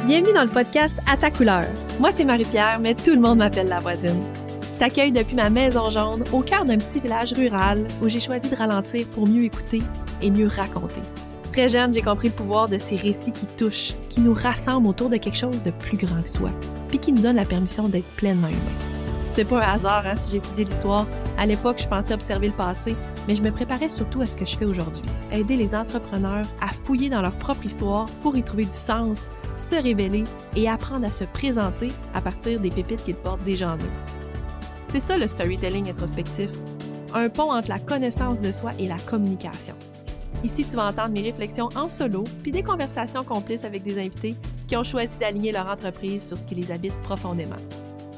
Bienvenue dans le podcast À ta couleur. Moi, c'est Marie-Pierre, mais tout le monde m'appelle la voisine. Je t'accueille depuis ma maison jaune, au cœur d'un petit village rural où j'ai choisi de ralentir pour mieux écouter et mieux raconter. Très jeune, j'ai compris le pouvoir de ces récits qui touchent, qui nous rassemblent autour de quelque chose de plus grand que soi, puis qui nous donnent la permission d'être pleinement humain. C'est pas un hasard si j'ai étudié l'histoire. À l'époque, je pensais observer le passé, mais je me préparais surtout à ce que je fais aujourd'hui. Aider les entrepreneurs à fouiller dans leur propre histoire pour y trouver du sens, se révéler et apprendre à se présenter à partir des pépites qu'ils portent déjà en eux. C'est ça le storytelling introspectif, un pont entre la connaissance de soi et la communication. Ici, tu vas entendre mes réflexions en solo, puis des conversations complices avec des invités qui ont choisi d'aligner leur entreprise sur ce qui les habite profondément.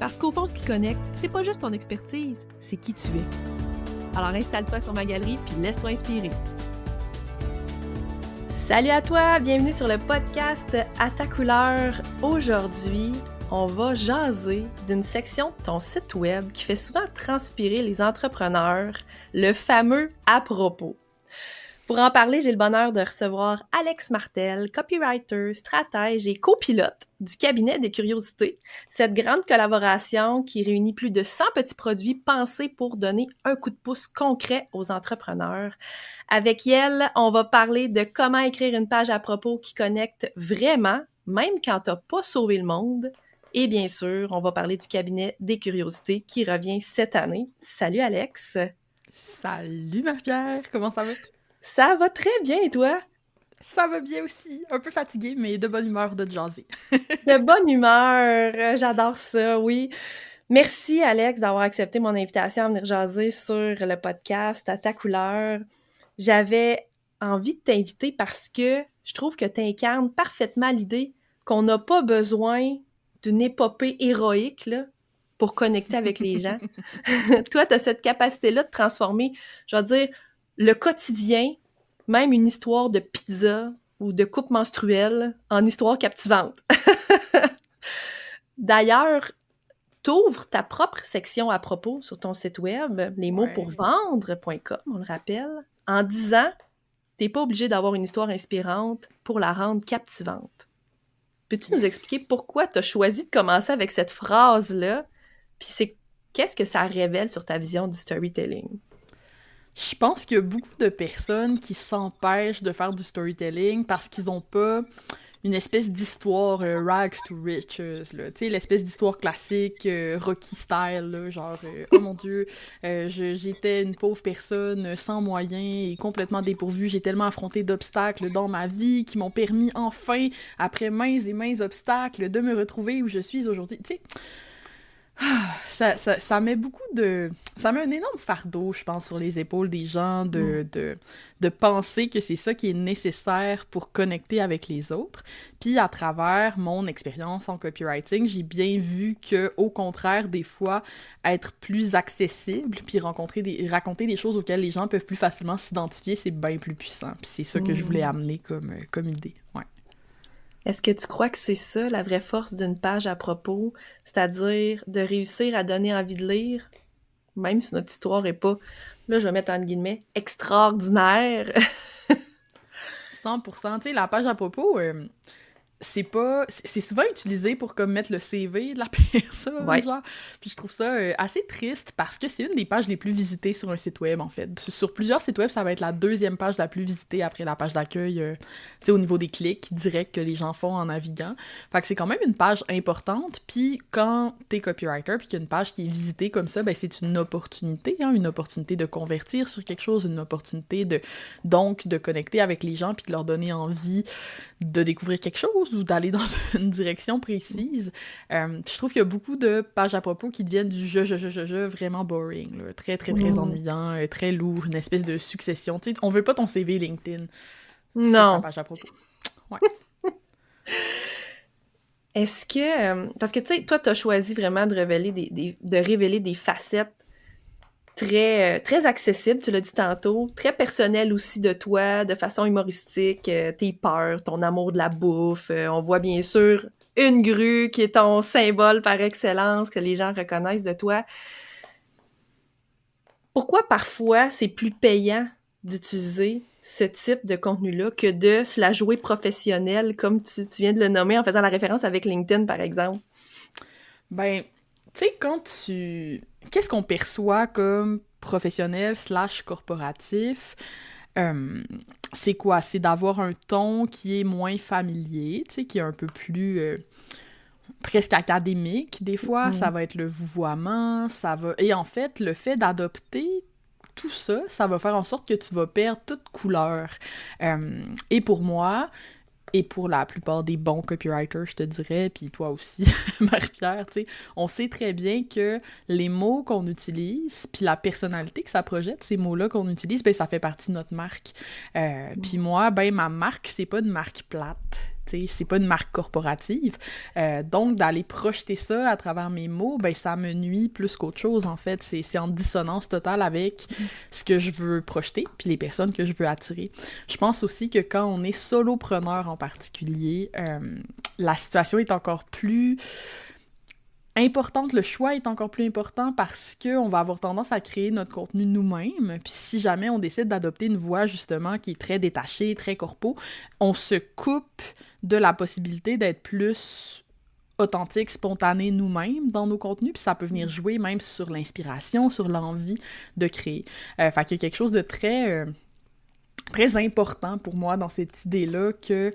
Parce qu'au fond, ce qui connecte, c'est pas juste ton expertise, c'est qui tu es. Alors installe-toi sur ma galerie, puis laisse-toi inspirer. Salut à toi, bienvenue sur le podcast À ta couleur. Aujourd'hui, on va jaser d'une section de ton site web qui fait souvent transpirer les entrepreneurs, le fameux « à propos ». Pour en parler, j'ai le bonheur de recevoir Alex Martel, copywriter, stratège et copilote du cabinet des curiosités. Cette grande collaboration qui réunit plus de 100 petits produits pensés pour donner un coup de pouce concret aux entrepreneurs. Avec elle, on va parler de comment écrire une page à propos qui connecte vraiment, même quand t'as pas sauvé le monde. Et bien sûr, on va parler du cabinet des curiosités qui revient cette année. Salut Alex! Salut Marie-Pierre, comment ça va? Ça va très bien, et toi? Ça va bien aussi. Un peu fatiguée, mais de bonne humeur de jaser. De bonne humeur, j'adore ça, oui. Merci, Alex, d'avoir accepté mon invitation à venir jaser sur le podcast À ta couleur. J'avais envie de t'inviter parce que je trouve que tu incarnes parfaitement l'idée qu'on n'a pas besoin d'une épopée héroïque là, pour connecter avec les gens. Toi, tu as cette capacité-là de transformer, je veux dire, le quotidien, même une histoire de pizza ou de coupe menstruelle, en histoire captivante. D'ailleurs, t'ouvres ta propre section à propos sur ton site web, lesmotspourvendre.com, on le rappelle, en disant « T'es pas obligé d'avoir une histoire inspirante pour la rendre captivante ». Peux-tu nous expliquer pourquoi tu as choisi de commencer avec cette phrase-là? Puis qu'est-ce que ça révèle sur ta vision du storytelling? Je pense qu'il y a beaucoup de personnes qui s'empêchent de faire du storytelling parce qu'ils ont pas une espèce d'histoire rags to riches, là. Tu sais, l'espèce d'histoire classique, Rocky style, là, genre, oh mon Dieu, j'étais une pauvre personne sans moyens et complètement dépourvue, j'ai tellement affronté d'obstacles dans ma vie qui m'ont permis enfin, après maints et maints obstacles, de me retrouver où je suis aujourd'hui. Tu sais, ça met beaucoup de... Ça met un énorme fardeau, je pense, sur les épaules des gens de penser que c'est ça qui est nécessaire pour connecter avec les autres. Puis à travers mon expérience en copywriting, j'ai bien vu que, au contraire, des fois, être plus accessible puis raconter des choses auxquelles les gens peuvent plus facilement s'identifier, c'est bien plus puissant. Puis c'est ça que je voulais amener comme idée. Ouais. Est-ce que tu crois que c'est ça, la vraie force d'une page à propos? C'est-à-dire de réussir à donner envie de lire, même si notre histoire est pas, là je vais mettre entre guillemets, extraordinaire. 100%. Tu sais, la page à propos, c'est souvent utilisé pour comme mettre le CV de la personne, Ouais. genre. Puis je trouve ça assez triste parce que c'est une des pages les plus visitées sur un site web, en fait. Sur plusieurs sites web, ça va être la deuxième page la plus visitée après la page d'accueil, tu sais, au niveau des clics directs que les gens font en naviguant. Fait que c'est quand même une page importante. Puis quand t'es copywriter puis qu'il y a une page qui est visitée comme ça, ben c'est une opportunité de convertir sur quelque chose, une opportunité donc de connecter avec les gens puis de leur donner envie de découvrir quelque chose ou d'aller dans une direction précise. Je trouve qu'il y a beaucoup de pages à propos qui deviennent du je vraiment boring, là. Très, très, très ennuyant, très lourd, une espèce de succession. Tu sais, on veut pas ton CV LinkedIn sur ta page à propos. Ouais. Est-ce que... parce que, tu sais, toi, t'as choisi vraiment de révéler des facettes très, très accessibles, tu l'as dit tantôt, très personnelles aussi de toi, de façon humoristique, tes peurs, ton amour de la bouffe. On voit bien sûr une grue qui est ton symbole par excellence, que les gens reconnaissent de toi. Pourquoi parfois c'est plus payant d'utiliser ce type de contenu-là que de se la jouer professionnelle, comme tu viens de le nommer en faisant la référence avec LinkedIn, par exemple? Ben, tu sais, Qu'est-ce qu'on perçoit comme professionnel / corporatif? C'est quoi? C'est d'avoir un ton qui est moins familier, tu sais, qui est un peu plus... presque académique, des fois. Ça va être le vouvoiement, Et en fait, le fait d'adopter tout ça, ça va faire en sorte que tu vas perdre toute couleur. Et pour moi, et pour la plupart des bons copywriters, je te dirais, puis toi aussi, Marie-Pierre, tu sais, on sait très bien que les mots qu'on utilise, puis la personnalité que ça projette, ces mots-là qu'on utilise, ben ça fait partie de notre marque. Puis moi, ben ma marque, c'est pas une marque plate. T'sais, c'est pas une marque corporative. Donc, d'aller projeter ça à travers mes mots, ben ça me nuit plus qu'autre chose, en fait. C'est en dissonance totale avec ce que je veux projeter, puis les personnes que je veux attirer. Je pense aussi que quand on est solopreneur en particulier, la situation est encore plus importante, le choix est encore plus important parce qu'on va avoir tendance à créer notre contenu nous-mêmes. Puis si jamais on décide d'adopter une voix, justement, qui est très détachée, très corpo, on se coupe de la possibilité d'être plus authentique, spontané nous-mêmes dans nos contenus, puis ça peut venir jouer même sur l'inspiration, sur l'envie de créer. Fait qu'il y a quelque chose de très, très important pour moi dans cette idée-là que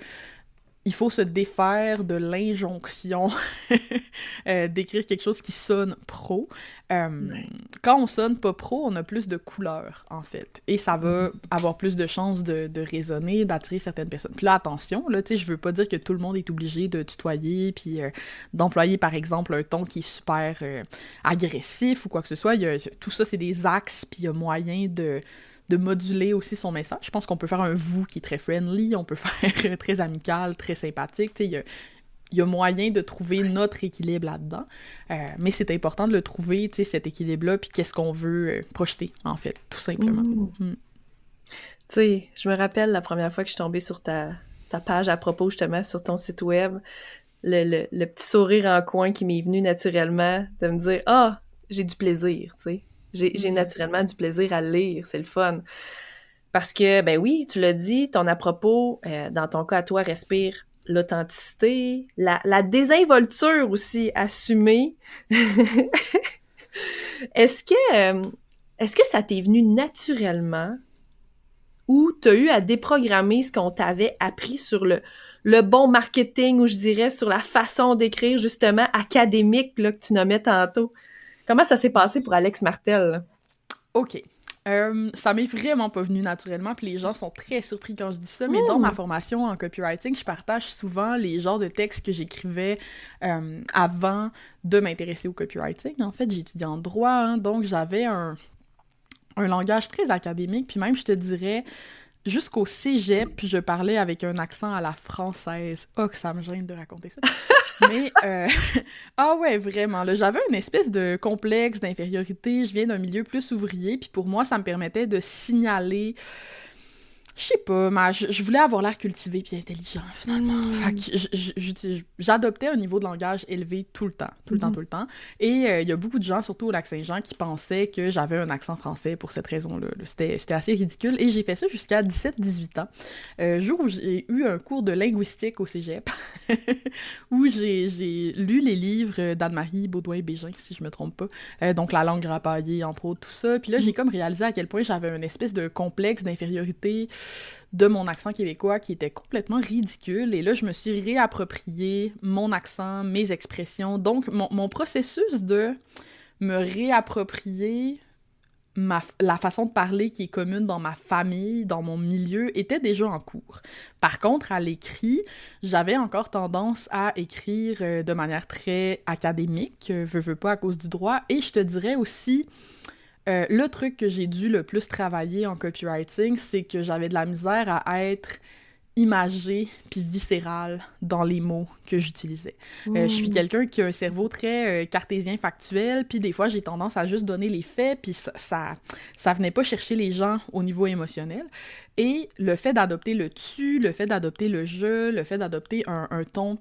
il faut se défaire de l'injonction d'écrire quelque chose qui sonne pro. Quand on sonne pas pro, on a plus de couleurs, en fait. Et ça va avoir plus de chances de résonner, d'attirer certaines personnes. Puis là, attention, là, tu sais, je veux pas dire que tout le monde est obligé de tutoyer, puis d'employer, par exemple, un ton qui est super agressif ou quoi que ce soit. Tout ça, c'est des axes, puis il y a moyen de moduler aussi son message. Je pense qu'on peut faire un vous qui est très friendly, on peut faire très amical, très sympathique, tu sais, il y a moyen de trouver notre équilibre là-dedans, mais c'est important de le trouver, tu sais, cet équilibre-là, puis qu'est-ce qu'on veut projeter, en fait, tout simplement. Tu sais, je me rappelle la première fois que je suis tombée sur ta page à propos, justement, sur ton site web, le petit sourire en coin qui m'est venu naturellement, de me dire « Ah, j'ai du plaisir », tu sais. J'ai naturellement du plaisir à le lire, c'est le fun. Parce que, ben oui, tu l'as dit, ton à-propos, dans ton cas à toi, respire l'authenticité, la désinvolture aussi, assumée. Est-ce que ça t'est venu naturellement ou t'as eu à déprogrammer ce qu'on t'avait appris sur le bon marketing ou je dirais sur la façon d'écrire justement académique là, que tu nommais tantôt? Comment ça s'est passé pour Alex Martel? OK. Ça m'est vraiment pas venu naturellement, puis les gens sont très surpris quand je dis ça, mais dans ma formation en copywriting, je partage souvent les genres de textes que j'écrivais avant de m'intéresser au copywriting. En fait, j'ai étudié en droit, hein, donc j'avais un langage très académique, puis même, je te dirais, jusqu'au cégep, je parlais avec un accent à la française. Oh, que ça me gêne de raconter ça. Mais, ah ouais, vraiment, là, j'avais une espèce de complexe d'infériorité. Je viens d'un milieu plus ouvrier, puis pour moi, ça me permettait de signaler... Je sais pas, mais je voulais avoir l'air cultivé puis intelligent, finalement. Fait que j'adoptais un niveau de langage élevé tout le temps, tout le temps. Et il y a beaucoup de gens, surtout au Lac-Saint-Jean, qui pensaient que j'avais un accent français pour cette raison-là. C'était assez ridicule. Et j'ai fait ça jusqu'à 17-18 ans. Jour où j'ai eu un cours de linguistique au cégep, où j'ai lu les livres d'Anne-Marie Baudouin-Bégin, si je me trompe pas. Donc, La langue rapaillée, entre autres, tout ça. Puis là, j'ai comme réalisé à quel point j'avais une espèce de complexe d'infériorité de mon accent québécois qui était complètement ridicule. Et là, je me suis réapproprié mon accent, mes expressions. Donc, mon processus de me réapproprier la façon de parler qui est commune dans ma famille, dans mon milieu, était déjà en cours. Par contre, à l'écrit, j'avais encore tendance à écrire de manière très académique, veux pas à cause du droit. Et je te dirais aussi... le truc que j'ai dû le plus travailler en copywriting, c'est que j'avais de la misère à être imagée puis viscérale dans les mots que j'utilisais. Je suis quelqu'un qui a un cerveau très cartésien factuel, puis des fois, j'ai tendance à juste donner les faits, puis ça venait pas chercher les gens au niveau émotionnel. Et le fait d'adopter le tu, le fait d'adopter le je, le fait d'adopter un ton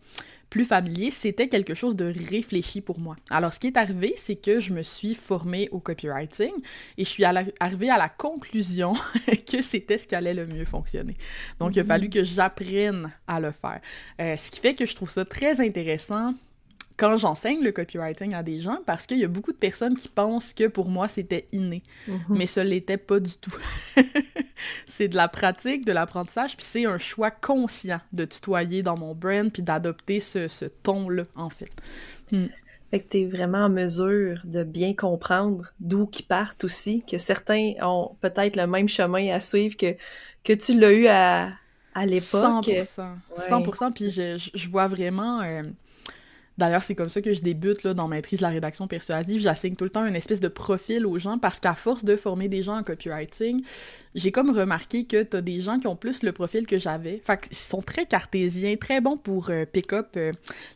plus familier, c'était quelque chose de réfléchi pour moi. Alors, ce qui est arrivé, c'est que je me suis formée au copywriting et je suis arrivée à la conclusion que c'était ce qui allait le mieux fonctionner. Donc, il a fallu que j'apprenne à le faire. Ce qui fait que je trouve ça très intéressant quand j'enseigne le copywriting à des gens, parce qu'il y a beaucoup de personnes qui pensent que pour moi, c'était inné. Mais ce l'était pas du tout. C'est de la pratique, de l'apprentissage, puis c'est un choix conscient de tutoyer dans mon brand, puis d'adopter ce ton-là, en fait. Fait que t'es vraiment en mesure de bien comprendre d'où qu'ils partent aussi, que certains ont peut-être le même chemin à suivre que tu l'as eu à l'époque. 100%. 100%, puis je vois vraiment... D'ailleurs, c'est comme ça que je débute là, dans Maîtrise de la rédaction persuasive. J'assigne tout le temps une espèce de profil aux gens parce qu'à force de former des gens en copywriting, j'ai comme remarqué que t'as des gens qui ont plus le profil que j'avais. Fait qu'ils sont très cartésiens, très bons pour pick-up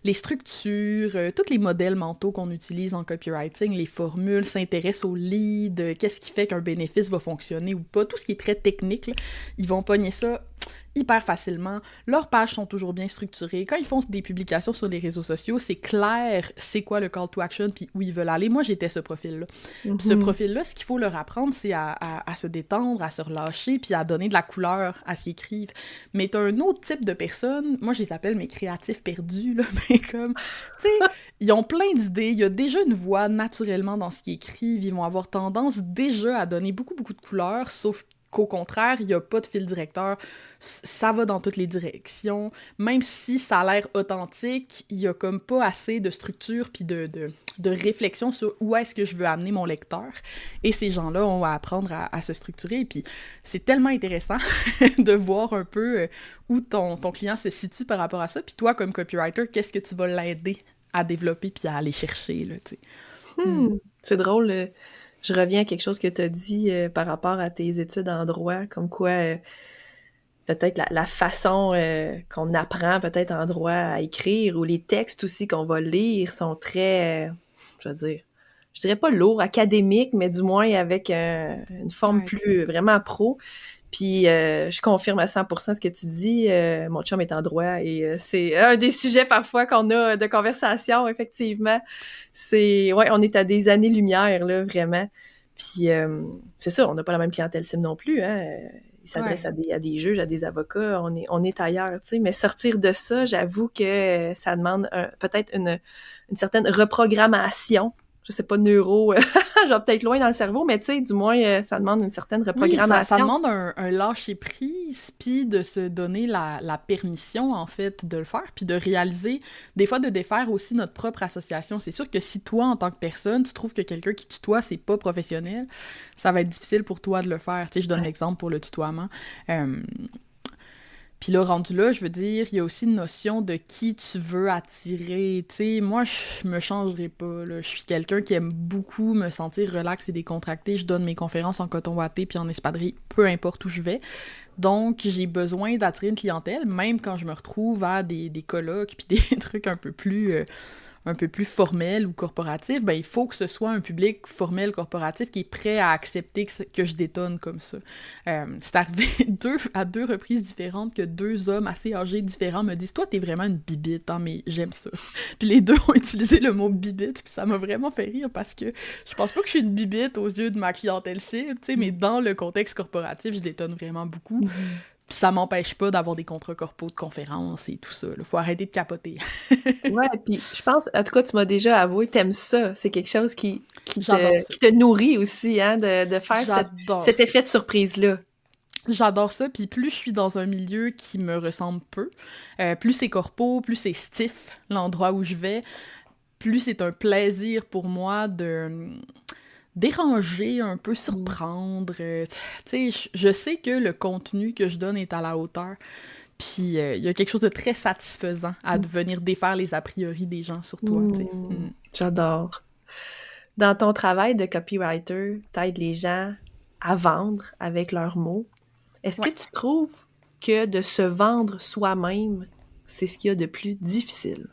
les structures, tous les modèles mentaux qu'on utilise en copywriting, les formules, s'intéressent aux leads, qu'est-ce qui fait qu'un bénéfice va fonctionner ou pas, tout ce qui est très technique, là, ils vont pogner ça hyper facilement. Leurs pages sont toujours bien structurées. Quand ils font des publications sur les réseaux sociaux, c'est clair c'est quoi le call to action puis où ils veulent aller. Moi, j'étais ce profil-là. Ce profil-là, ce qu'il faut leur apprendre, c'est à se détendre, à se relâcher puis à donner de la couleur à ce qu'ils écrivent. Mais t'as un autre type de personnes, moi, je les appelle mes créatifs perdus, là, mais comme, tu sais, ils ont plein d'idées, il y a déjà une voix naturellement dans ce qu'ils écrivent, ils vont avoir tendance déjà à donner beaucoup, beaucoup de couleurs, sauf qu'au contraire, il n'y a pas de fil directeur, ça va dans toutes les directions, même si ça a l'air authentique, il n'y a comme pas assez de structure puis de réflexion sur où est-ce que je veux amener mon lecteur, et ces gens-là ont à apprendre à se structurer, et puis c'est tellement intéressant de voir un peu où ton client se situe par rapport à ça, puis toi, comme copywriter, qu'est-ce que tu vas l'aider à développer puis à aller chercher, là, tu sais. C'est drôle, je reviens à quelque chose que tu as dit par rapport à tes études en droit, comme quoi peut-être la façon qu'on apprend peut-être en droit à écrire, ou les textes aussi qu'on va lire sont très, je dirais pas lourds, académiques, mais du moins avec une forme plus vraiment pro. Puis je confirme à 100% ce que tu dis. Mon chum est en droit et c'est un des sujets parfois qu'on a de conversation, effectivement. Ouais, on est à des années-lumière, là, vraiment. Puis c'est ça, on n'a pas la même clientèle cible non plus, hein. Ils s'adressent à des juges, à des avocats, on est ailleurs, tu sais. Mais sortir de ça, j'avoue que ça demande peut-être une certaine reprogrammation. Je sais pas, neuro, genre peut-être loin dans le cerveau, mais tu sais, du moins, ça demande une certaine reprogrammation. Oui, ça demande un lâcher-prise, puis de se donner la permission, en fait, de le faire, puis de réaliser, des fois, de défaire aussi notre propre association. C'est sûr que si toi, en tant que personne, tu trouves que quelqu'un qui tutoie, c'est pas professionnel, ça va être difficile pour toi de le faire. Tu sais, je donne l'exemple pour le tutoiement. Puis là, rendu là, je veux dire, il y a aussi une notion de qui tu veux attirer. Tu sais, moi, je me changerai pas, là. Je suis quelqu'un qui aime beaucoup me sentir relax et décontracté. Je donne mes conférences en coton watté puis en espadrille, peu importe où je vais. Donc, j'ai besoin d'attirer une clientèle, même quand je me retrouve à des colloques puis des trucs un peu plus formel ou corporatif, ben il faut que ce soit un public formel, corporatif, qui est prêt à accepter que je détonne comme ça. C'est arrivé à deux reprises différentes que deux hommes assez âgés différents me disent « Toi, t'es vraiment une bibite, hein, mais j'aime ça. » Puis les deux ont utilisé le mot « bibite », puis ça m'a vraiment fait rire parce que je pense pas que je suis une bibite aux yeux de ma clientèle cible, tu sais, mais dans le contexte corporatif, je détonne vraiment beaucoup. Puis ça m'empêche pas d'avoir des contrats corpos de conférences et tout ça. Là. Faut arrêter de capoter. Ouais, puis je pense, en tout cas, tu m'as déjà avoué, t'aimes ça. C'est quelque chose qui te nourrit aussi, hein, de faire cet effet de surprise-là. J'adore ça, puis plus je suis dans un milieu qui me ressemble peu, plus c'est corpo, plus c'est stiff, l'endroit où je vais, plus c'est un plaisir pour moi de déranger, un peu surprendre. Tu sais, je sais que le contenu que je donne est à la hauteur. Puis il y a quelque chose de très satisfaisant à venir défaire les a priori des gens sur toi. J'adore. Dans ton travail de copywriter, t'aides les gens à vendre avec leurs mots. Est-ce que tu trouves que de se vendre soi-même, c'est ce qu'il y a de plus difficile?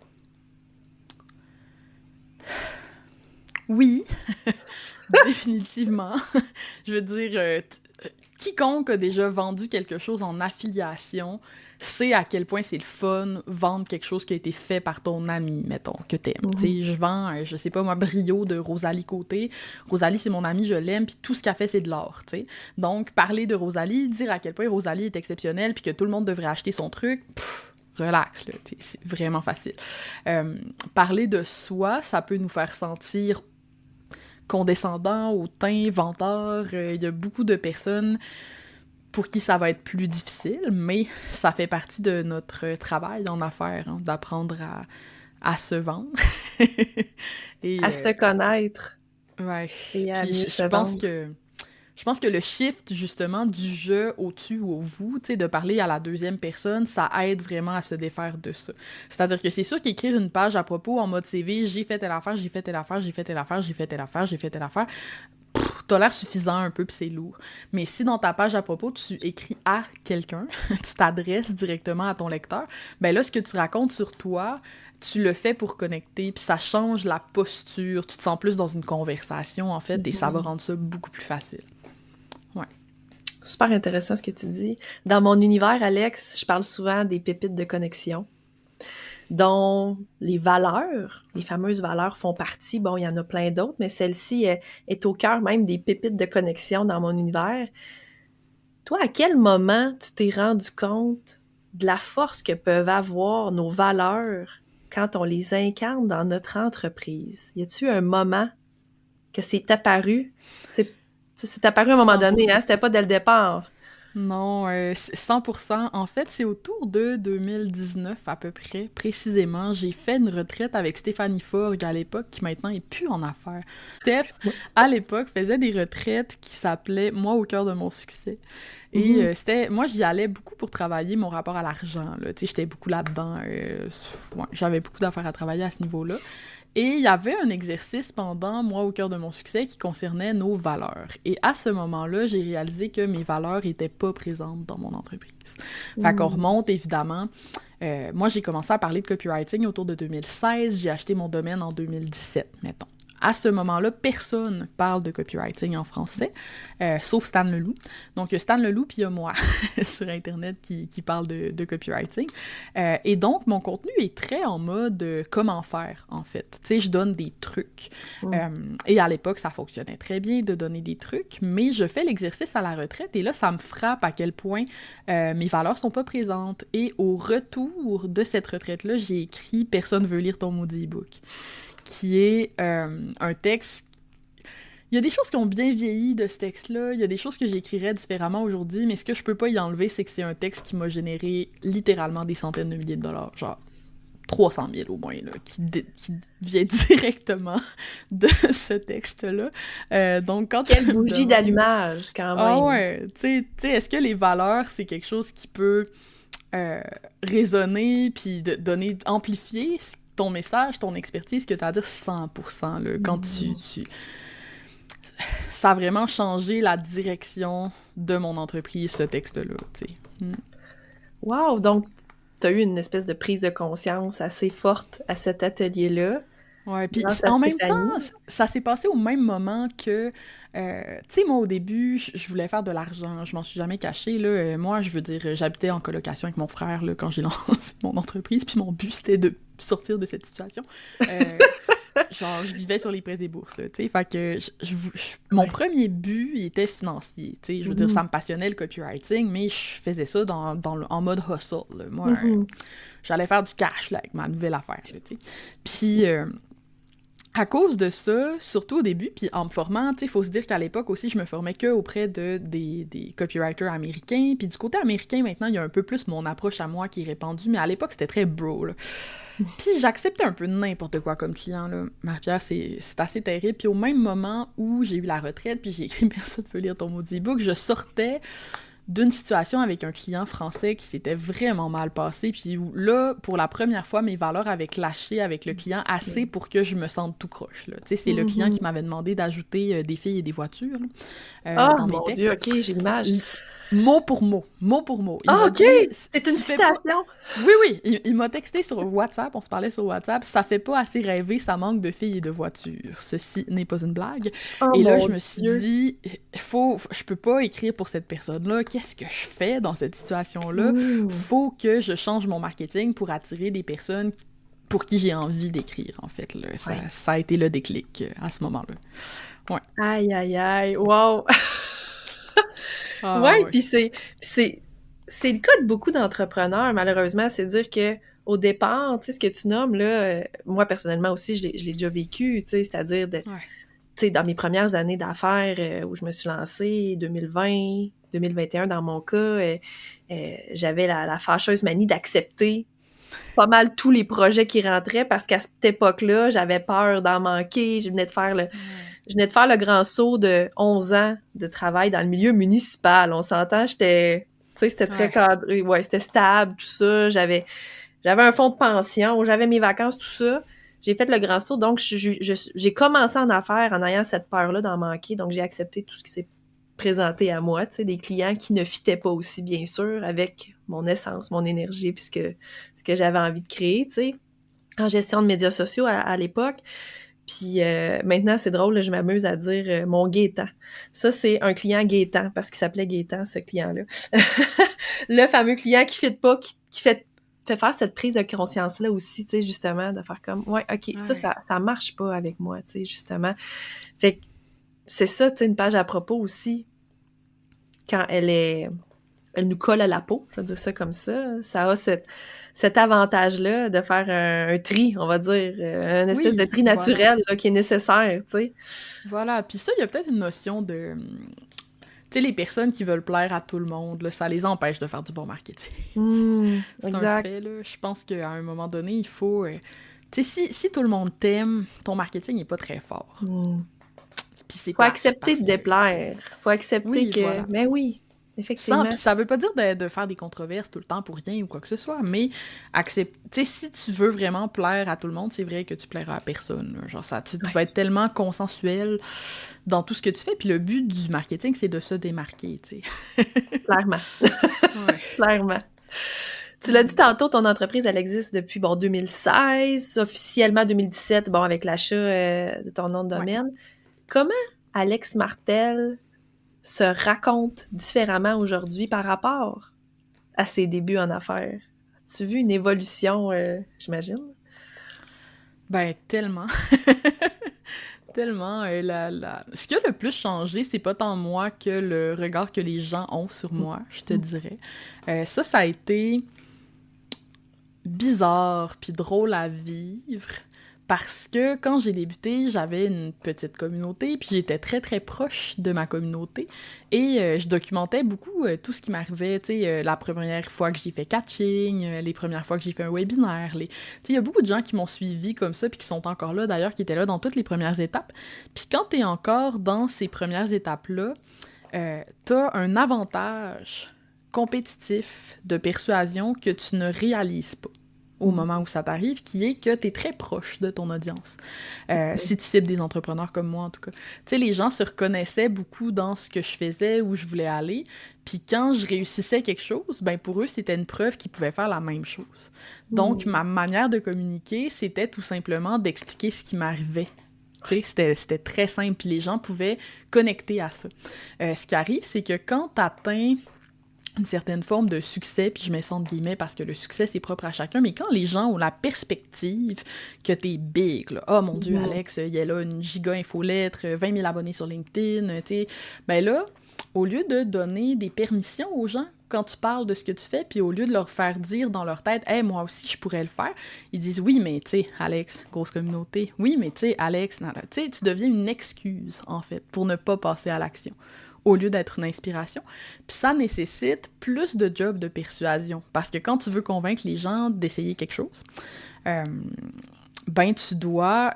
Oui, définitivement. Je veux dire, quiconque a déjà vendu quelque chose en affiliation sait à quel point c'est le fun vendre quelque chose qui a été fait par ton ami, mettons, que t'aimes. Tu sais, je vends, je sais pas moi, Brio de Rosalie Côté. Rosalie, c'est mon amie, je l'aime, puis tout ce qu'elle fait, c'est de l'art, tu sais. Donc, parler de Rosalie, dire à quel point Rosalie est exceptionnelle, puis que tout le monde devrait acheter son truc, relax, là, c'est vraiment facile. Parler de soi, ça peut nous faire sentir condescendant, hautain, venteur. Il y a beaucoup de personnes pour qui ça va être plus difficile, mais ça fait partie de notre travail en affaires, hein, d'apprendre à se vendre. Et, à se connaître. Ouais. Et à Puis mieux se vendre. je pense que le shift, justement, du je au tu ou au vous, tu sais, de parler à la deuxième personne, ça aide vraiment à se défaire de ça. C'est-à-dire que c'est sûr qu'écrire une page à propos en mode CV, j'ai fait telle affaire, j'ai fait telle affaire, j'ai fait telle affaire, j'ai fait telle affaire, j'ai fait telle affaire, t'as l'air suffisant un peu, puis c'est lourd. Mais si dans ta page à propos, tu écris à quelqu'un, tu t'adresses directement à ton lecteur, ben là, ce que tu racontes sur toi, tu le fais pour connecter, puis ça change la posture, tu te sens plus dans une conversation, en fait, et ça va rendre ça beaucoup plus facile. Ouais. Super intéressant ce que tu dis. Dans mon univers, Alex, je parle souvent des pépites de connexion, dont les valeurs, les fameuses valeurs font partie. Bon, il y en a plein d'autres, mais celle-ci est au cœur même des pépites de connexion dans mon univers. Toi, à quel moment tu t'es rendu compte de la force que peuvent avoir nos valeurs quand on les incarne dans notre entreprise? Y a-t-il un moment que c'est apparu? C'est apparu à un moment donné, hein? C'était pas dès le départ. Non, 100%. En fait, c'est autour de 2019 à peu près, précisément. J'ai fait une retraite avec Stéphanie Forgue à l'époque, qui maintenant est plus en affaires. Steph, à l'époque, faisait des retraites qui s'appelaient « Moi au cœur de mon succès ». Et moi, j'y allais beaucoup pour travailler mon rapport à l'argent, là. Tu sais, j'étais beaucoup là-dedans. Ouais, j'avais beaucoup d'affaires à travailler à ce niveau-là. Et il y avait un exercice pendant Moi au cœur de mon succès qui concernait nos valeurs. Et à ce moment-là, j'ai réalisé que mes valeurs étaient pas présentes dans mon entreprise. Fait qu'on remonte, évidemment. Moi, j'ai commencé à parler de copywriting autour de 2016. J'ai acheté mon domaine en 2017, mettons. À ce moment-là, personne parle de copywriting en français, sauf Stan Leloup. Donc, il y a Stan Leloup puis il y a moi sur Internet qui parle de copywriting. Et donc, mon contenu est très en mode comment faire, en fait. Tu sais, je donne des trucs. Et à l'époque, ça fonctionnait très bien de donner des trucs, mais je fais l'exercice à la retraite et là, ça me frappe à quel point mes valeurs sont pas présentes. Et au retour de cette retraite-là, j'ai écrit « Personne veut lire ton maudit e-book », qui est un texte... Il y a des choses qui ont bien vieilli de ce texte-là, il y a des choses que j'écrirais différemment aujourd'hui, mais ce que je peux pas y enlever, c'est que c'est un texte qui m'a généré littéralement des centaines de milliers de dollars, genre 300 000 au moins, là, qui vient directement de ce texte-là. Donc, quand Quelle bougie d'allumage, quand même! Ah ouais, tu sais, est-ce que les valeurs, c'est quelque chose qui peut résonner, puis amplifier ton message, ton expertise, ce que tu as à dire 100%, là, quand ça a vraiment changé la direction de mon entreprise, ce texte-là, tu sais. Wow! Donc, tu as eu une espèce de prise de conscience assez forte à cet atelier-là. Ouais, puis en même temps, ça s'est passé au même moment que, tu sais, moi, au début, je voulais faire de l'argent, je m'en suis jamais cachée, là. Moi, je veux dire, j'habitais en colocation avec mon frère, là, quand j'ai lancé mon entreprise, puis mon but, c'était de sortir de cette situation. Genre, je vivais sur les prêts des bourses, là, tu sais, fait que mon premier but, il était financier, tu sais, je veux dire, ça me passionnait le copywriting, mais je faisais ça en mode hustle, là. Moi, j'allais faire du cash, là, avec ma nouvelle affaire, là, tu sais. Puis... à cause de ça, surtout au début, puis en me formant, tu sais, il faut se dire qu'à l'époque aussi, je me formais que auprès des copywriters américains, puis du côté américain, maintenant, il y a un peu plus mon approche à moi qui est répandue, mais à l'époque, c'était très bro, là. Puis j'acceptais un peu n'importe quoi comme client, là. Marie-Pierre, c'est assez terrible. Puis au même moment où j'ai eu la retraite, puis j'ai écrit « Personne ne veut lire ton maudit book », je sortais d'une situation avec un client français qui s'était vraiment mal passé, puis où, là, pour la première fois, mes valeurs avaient clashé avec le client assez pour que je me sente tout croche, là. Tu sais, c'est le client qui m'avait demandé d'ajouter des filles et des voitures, là, dans mes textes. Dieu, OK, j'ai l'image. Mot pour mot. Mot pour mot. Il Ah, m'a OK! dit, C'est une tu fais pas... citation! Oui, oui. Il m'a texté sur WhatsApp. On se parlait sur WhatsApp. Ça fait pas assez rêver, ça manque de filles et de voitures. Ceci n'est pas une blague. Oh Et là, mon je me suis Dieu! dit, je peux pas écrire pour cette personne-là. Qu'est-ce que je fais dans cette situation-là? Mmh. Faut que je change mon marketing pour attirer des personnes pour qui j'ai envie d'écrire, en fait. Là. Ça a été le déclic à ce moment-là. Ouais. Aïe, aïe, aïe! Wow! Ah, Ouais, ouais. puis c'est le cas de beaucoup d'entrepreneurs, malheureusement, c'est dire que au départ, tu sais, ce que tu nommes, là, moi, personnellement aussi, je l'ai déjà vécu, tu sais, c'est-à-dire tu Ouais. sais, dans mes premières années d'affaires où je me suis lancée, 2020, 2021 dans mon cas, j'avais la fâcheuse manie d'accepter pas mal tous les projets qui rentraient parce qu'à cette époque-là, j'avais peur d'en manquer. Je venais de faire le grand saut de 11 ans de travail dans le milieu municipal. On s'entend, tu sais, c'était très cadré. Ouais, c'était stable, tout ça. J'avais un fonds de pension, j'avais mes vacances, tout ça. J'ai fait le grand saut, donc j'ai commencé en affaires en ayant cette peur-là d'en manquer. Donc, j'ai accepté tout ce qui s'est présenté à moi, tu sais, des clients qui ne fitaient pas aussi, bien sûr, avec mon essence, mon énergie, puis ce que j'avais envie de créer, tu sais, en gestion de médias sociaux à l'époque. Puis maintenant, c'est drôle, là, je m'amuse à dire mon Gaétan. Ça, c'est un client Gaétan, parce qu'il s'appelait Gaétan, ce client-là. Le fameux client qui ne fit pas, qui fait faire cette prise de conscience-là aussi, tu sais, justement, de faire comme, ouais, OK, ça marche pas avec moi, tu sais, justement. Fait que c'est ça, tu sais, une page à propos aussi, quand elle nous colle à la peau, je vais dire ça comme ça a cet avantage-là de faire un tri, on va dire, une espèce de tri naturel là, qui est nécessaire, tu sais. Voilà, puis ça, il y a peut-être une notion de... Tu sais, les personnes qui veulent plaire à tout le monde, là, ça les empêche de faire du bon marketing. C'est exact. un fait, là. Je pense qu'à un moment donné, il faut... tu sais, si tout le monde t'aime, ton marketing n'est pas très fort. Puis c'est faut accepter de déplaire. Faut accepter que... Voilà. Mais oui, effectivement. Puis ça veut pas dire de faire des controverses tout le temps pour rien ou quoi que ce soit, mais accepter... Tu sais, si tu veux vraiment plaire à tout le monde, c'est vrai que tu plairas à personne. Là. Genre, tu vas être tellement consensuel dans tout ce que tu fais, puis le but du marketing, c'est de se démarquer, tu sais. Clairement. Clairement. Tu l'as dit tantôt, ton entreprise, elle existe depuis, 2016, officiellement 2017, avec l'achat de ton nom de domaine. Ouais. Comment Alex Martel se raconte différemment aujourd'hui par rapport à ses débuts en affaires? As-tu vu une évolution, j'imagine? Ben, tellement. Tellement. Ce qui a le plus changé, c'est pas tant moi que le regard que les gens ont sur moi, je te dirais. Ça a été bizarre puis drôle à vivre parce que quand j'ai débuté, j'avais une petite communauté puis j'étais très très proche de ma communauté et je documentais beaucoup tout ce qui m'arrivait, tu sais, la première fois que j'ai fait catching, les premières fois que j'ai fait un webinaire, tu sais, il y a beaucoup de gens qui m'ont suivi comme ça puis qui sont encore là d'ailleurs, qui étaient là dans toutes les premières étapes. Puis quand t'es encore dans ces premières étapes-là, t'as un avantage compétitif de persuasion que tu ne réalises pas au moment où ça t'arrive, qui est que t'es très proche de ton audience. Si tu cibles des entrepreneurs comme moi, en tout cas. Tu sais, les gens se reconnaissaient beaucoup dans ce que je faisais, où je voulais aller, puis quand je réussissais quelque chose, ben pour eux, c'était une preuve qu'ils pouvaient faire la même chose. Donc, ma manière de communiquer, c'était tout simplement d'expliquer ce qui m'arrivait. Tu sais, c'était très simple, puis les gens pouvaient connecter à ça. Ce qui arrive, c'est que quand t'atteins une certaine forme de succès, puis je mets ça entre guillemets parce que le succès, c'est propre à chacun, mais quand les gens ont la perspective que t'es big, là, oh mon Dieu, Alex, il y a là une giga infolettre, 20 000 abonnés sur LinkedIn, tu sais, ben là, au lieu de donner des permissions aux gens quand tu parles de ce que tu fais, puis au lieu de leur faire dire dans leur tête « Hey, moi aussi, je pourrais le faire », ils disent « Oui, mais tu sais, Alex, grosse communauté. Oui, mais tu sais, Alex, tu sais, tu deviens une excuse, en fait, pour ne pas passer à l'action. » Au lieu d'être une inspiration. Puis ça nécessite plus de job de persuasion. Parce que quand tu veux convaincre les gens d'essayer quelque chose, ben tu dois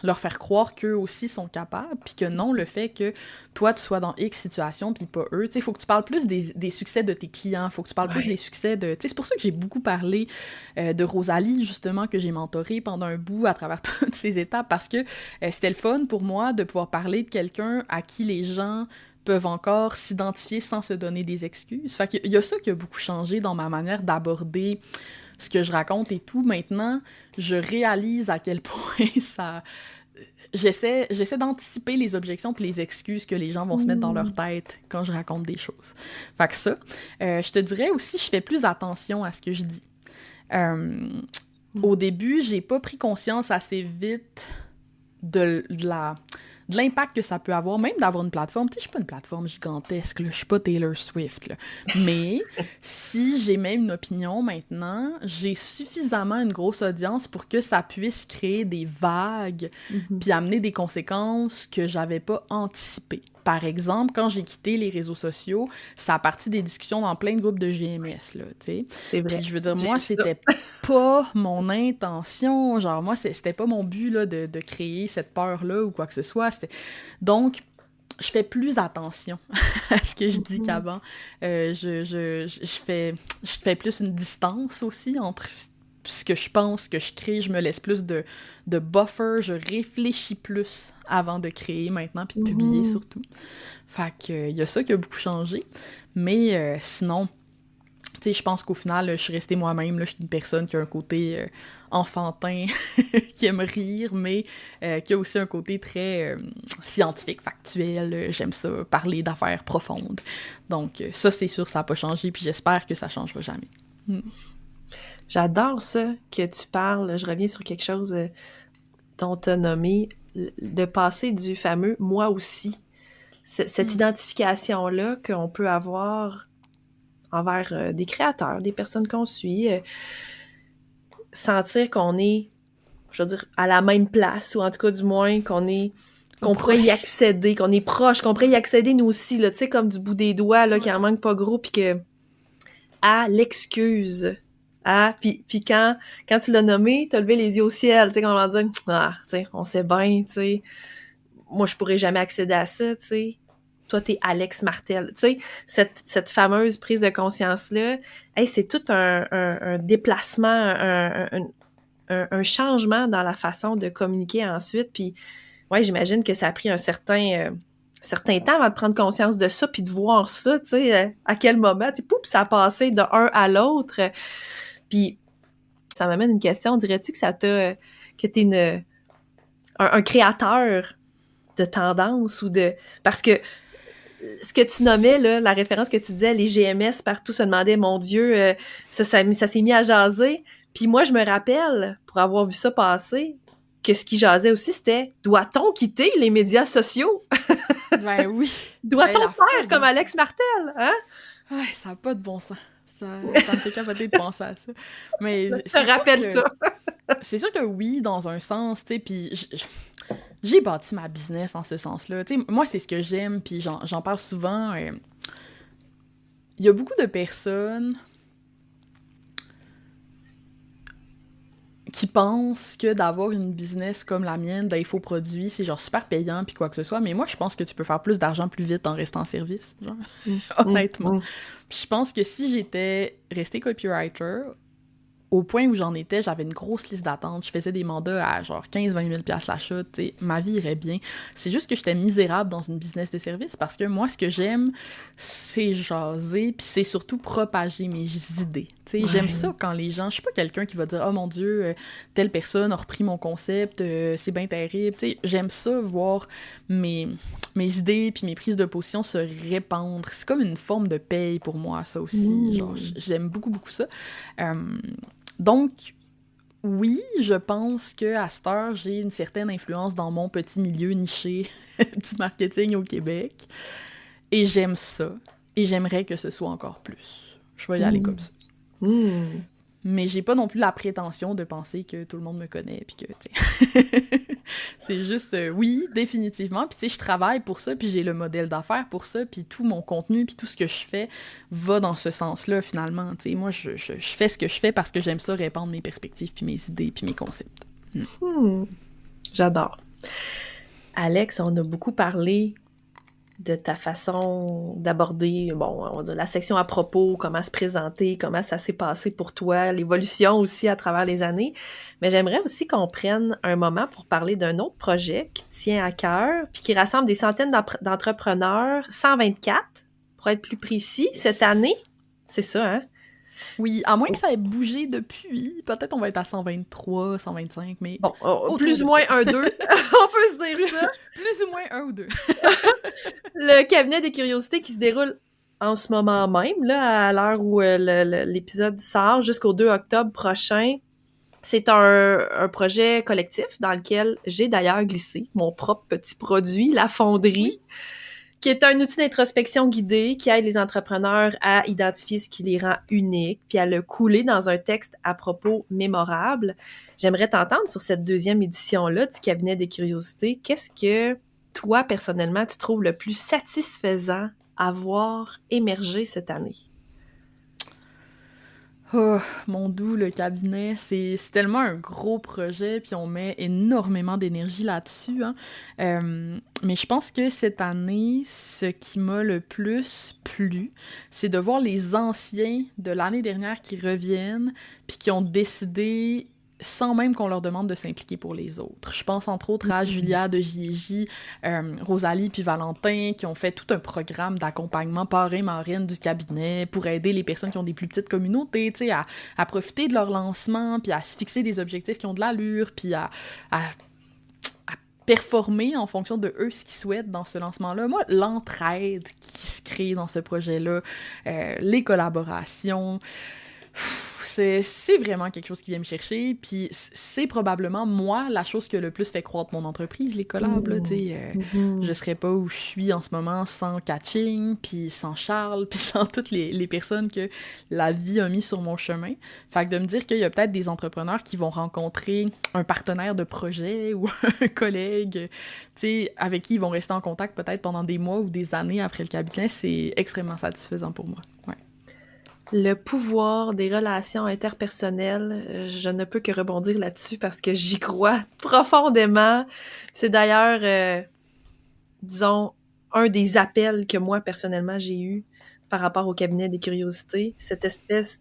leur faire croire qu'eux aussi sont capables, puis que non, le fait que toi, tu sois dans X situation, puis pas eux, tu sais, il faut que tu parles plus des succès de tes clients, il faut que tu parles plus des succès de... Tu sais, c'est pour ça que j'ai beaucoup parlé de Rosalie, justement, que j'ai mentorée pendant un bout à travers toutes ces étapes, parce que c'était le fun pour moi de pouvoir parler de quelqu'un à qui les gens peuvent encore s'identifier sans se donner des excuses. Fait qu'il y a ça qui a beaucoup changé dans ma manière d'aborder ce que je raconte et tout. Maintenant, je réalise à quel point ça... J'essaie d'anticiper les objections et les excuses que les gens vont se mettre dans leur tête quand je raconte des choses. Fait que ça. Je te dirais aussi, je fais plus attention à ce que je dis. Au début, j'ai pas pris conscience assez vite de l'impact que ça peut avoir, même d'avoir une plateforme. Tu sais, je suis pas une plateforme gigantesque, là, je suis pas Taylor Swift, là. Mais si j'ai même une opinion maintenant, j'ai suffisamment une grosse audience pour que ça puisse créer des vagues puis amener des conséquences que j'avais pas anticipées. Par exemple, quand j'ai quitté les réseaux sociaux, ça a parti des discussions dans plein de groupes de GMS, là, tu sais. C'est vrai. Puis je veux dire, moi, c'était pas mon intention, genre, moi, c'était pas mon but, là, de créer cette peur-là ou quoi que ce soit. Donc, je fais plus attention à ce que je dis qu'avant. Je fais plus une distance aussi entre ce que je pense, que je crée, je me laisse plus de buffer, je réfléchis plus avant de créer maintenant, puis de publier surtout. Fait que y a ça qui a beaucoup changé. Mais sinon, tu sais, je pense qu'au final, je suis restée moi-même, là, je suis une personne qui a un côté enfantin, qui aime rire, mais qui a aussi un côté très scientifique, factuel. J'aime ça, parler d'affaires profondes. Donc ça, c'est sûr, ça n'a pas changé, puis j'espère que ça changera jamais. J'adore ça que tu parles. Je reviens sur quelque chose dont tu as nommé, de passer du fameux « moi aussi ». Cette identification-là qu'on peut avoir envers des créateurs, des personnes qu'on suit, sentir qu'on est, je veux dire, à la même place, ou en tout cas du moins qu'on pourrait y accéder, qu'on est proche, qu'on pourrait y accéder nous aussi, là, tu sais, comme du bout des doigts, là, qui en manque pas gros, puis que à l'excuse. Ah, puis quand tu l'as nommé, t'as levé les yeux au ciel, tu sais, quand on leur dit « Ah, tu sais, on sait bien, tu sais, moi, je pourrais jamais accéder à ça, tu sais. Toi, t'es Alex Martel. » Tu sais, cette fameuse prise de conscience-là, hey, c'est tout un déplacement, un changement dans la façon de communiquer ensuite. Puis, ouais, j'imagine que ça a pris un certain temps avant de prendre conscience de ça, puis de voir ça, tu sais, à quel moment, tu sais, pouf, ça a passé de un à l'autre. Puis, ça m'amène une question. Dirais-tu que que t'es un créateur de tendance ou de... Parce que ce que tu nommais, là, la référence que tu disais, les GMS partout se demandaient, mon Dieu, ça s'est mis à jaser. Puis moi, je me rappelle, pour avoir vu ça passer, que ce qui jasait aussi, c'était « Doit-on quitter les médias sociaux? » Ben oui. Doit-on faire comme Alex Martel? Hein? Ouais, ça n'a pas de bon sens. Ça me fait capoter de penser à ça. Mais je te rappelle ça. C'est sûr que oui, dans un sens, tu sais, puis j'ai bâti ma business en ce sens-là. Tu sais, moi, c'est ce que j'aime, puis j'en parle souvent. Il y a beaucoup de personnes qui pensent que d'avoir une business comme la mienne, d'infoproduits, c'est genre super payant puis quoi que ce soit, mais moi, je pense que tu peux faire plus d'argent plus vite en restant en service, genre, honnêtement. Puis je pense que si j'étais restée copywriter, au point où j'en étais, j'avais une grosse liste d'attente. Je faisais des mandats à genre 15-20 000 $ l'achat, tu sais, ma vie irait bien. C'est juste que j'étais misérable dans une business de service parce que moi, ce que j'aime, c'est jaser, puis c'est surtout propager mes idées. Tu sais, j'aime ça quand les gens... Je suis pas quelqu'un qui va dire « Oh mon Dieu, telle personne a repris mon concept, c'est bien terrible. » Tu sais, j'aime ça, voir mes idées puis mes prises de position se répandre. C'est comme une forme de paye pour moi, ça aussi. Genre, j'aime beaucoup, beaucoup ça. Donc, oui, je pense qu'à cette heure, j'ai une certaine influence dans mon petit milieu niché du marketing au Québec. Et j'aime ça. Et j'aimerais que ce soit encore plus. Je vais y aller comme ça. Mais j'ai pas non plus la prétention de penser que tout le monde me connaît, puis que, tu sais... C'est juste, oui, définitivement. Puis, tu sais, je travaille pour ça, puis j'ai le modèle d'affaires pour ça, puis tout mon contenu, puis tout ce que je fais va dans ce sens-là, finalement. Tu sais, moi, je fais ce que je fais parce que j'aime ça, répandre mes perspectives, puis mes idées, puis mes concepts. J'adore. Alex, on a beaucoup parlé de ta façon d'aborder, bon, on va dire la section à propos, comment se présenter, comment ça s'est passé pour toi, l'évolution aussi à travers les années. Mais j'aimerais aussi qu'on prenne un moment pour parler d'un autre projet qui te tient à cœur, puis qui rassemble des centaines d'entrepreneurs, 124, pour être plus précis, cette année. C'est ça, hein? Oui, à moins que ça ait bougé depuis, peut-être on va être à 123, 125, mais... Bon, plus ou moins un, deux, on peut se dire ça. Plus ou moins un ou deux. Le cabinet des curiosités qui se déroule en ce moment même, là, à l'heure où l'épisode sort, jusqu'au 2 octobre prochain. C'est un projet collectif dans lequel j'ai d'ailleurs glissé mon propre petit produit, la fonderie, qui est un outil d'introspection guidée qui aide les entrepreneurs à identifier ce qui les rend uniques, puis à le couler dans un texte à propos mémorable. J'aimerais t'entendre sur cette deuxième édition-là du cabinet des curiosités. Qu'est-ce que toi, personnellement, tu trouves le plus satisfaisant à voir émerger cette année? Oh, mon doux, le cabinet, c'est tellement un gros projet, puis on met énormément d'énergie là-dessus, hein. Mais je pense que cette année, ce qui m'a le plus plu, c'est de voir les anciens de l'année dernière qui reviennent, puis qui ont décidé, sans même qu'on leur demande de s'impliquer pour les autres. Je pense entre autres à Julia de J&J, Rosalie puis Valentin, qui ont fait tout un programme d'accompagnement parrain-marraine du cabinet pour aider les personnes qui ont des plus petites communautés, tu sais, à profiter de leur lancement, puis à se fixer des objectifs qui ont de l'allure, puis à performer en fonction de eux ce qu'ils souhaitent dans ce lancement-là. Moi, l'entraide qui se crée dans ce projet-là, les collaborations... C'est vraiment quelque chose qui vient me chercher, puis c'est probablement, moi, la chose qui a le plus fait croître mon entreprise, les collabs, là, tu sais. Je serais pas où je suis en ce moment sans Catching, puis sans Charles, puis sans toutes les personnes que la vie a mis sur mon chemin. Fait que de me dire qu'il y a peut-être des entrepreneurs qui vont rencontrer un partenaire de projet ou un collègue, tu sais, avec qui ils vont rester en contact peut-être pendant des mois ou des années après le cabinet, c'est extrêmement satisfaisant pour moi, ouais. Le pouvoir des relations interpersonnelles, je ne peux que rebondir là-dessus parce que j'y crois profondément. C'est d'ailleurs, disons, un des appels que moi, personnellement, j'ai eu par rapport au cabinet des curiosités. Cette espèce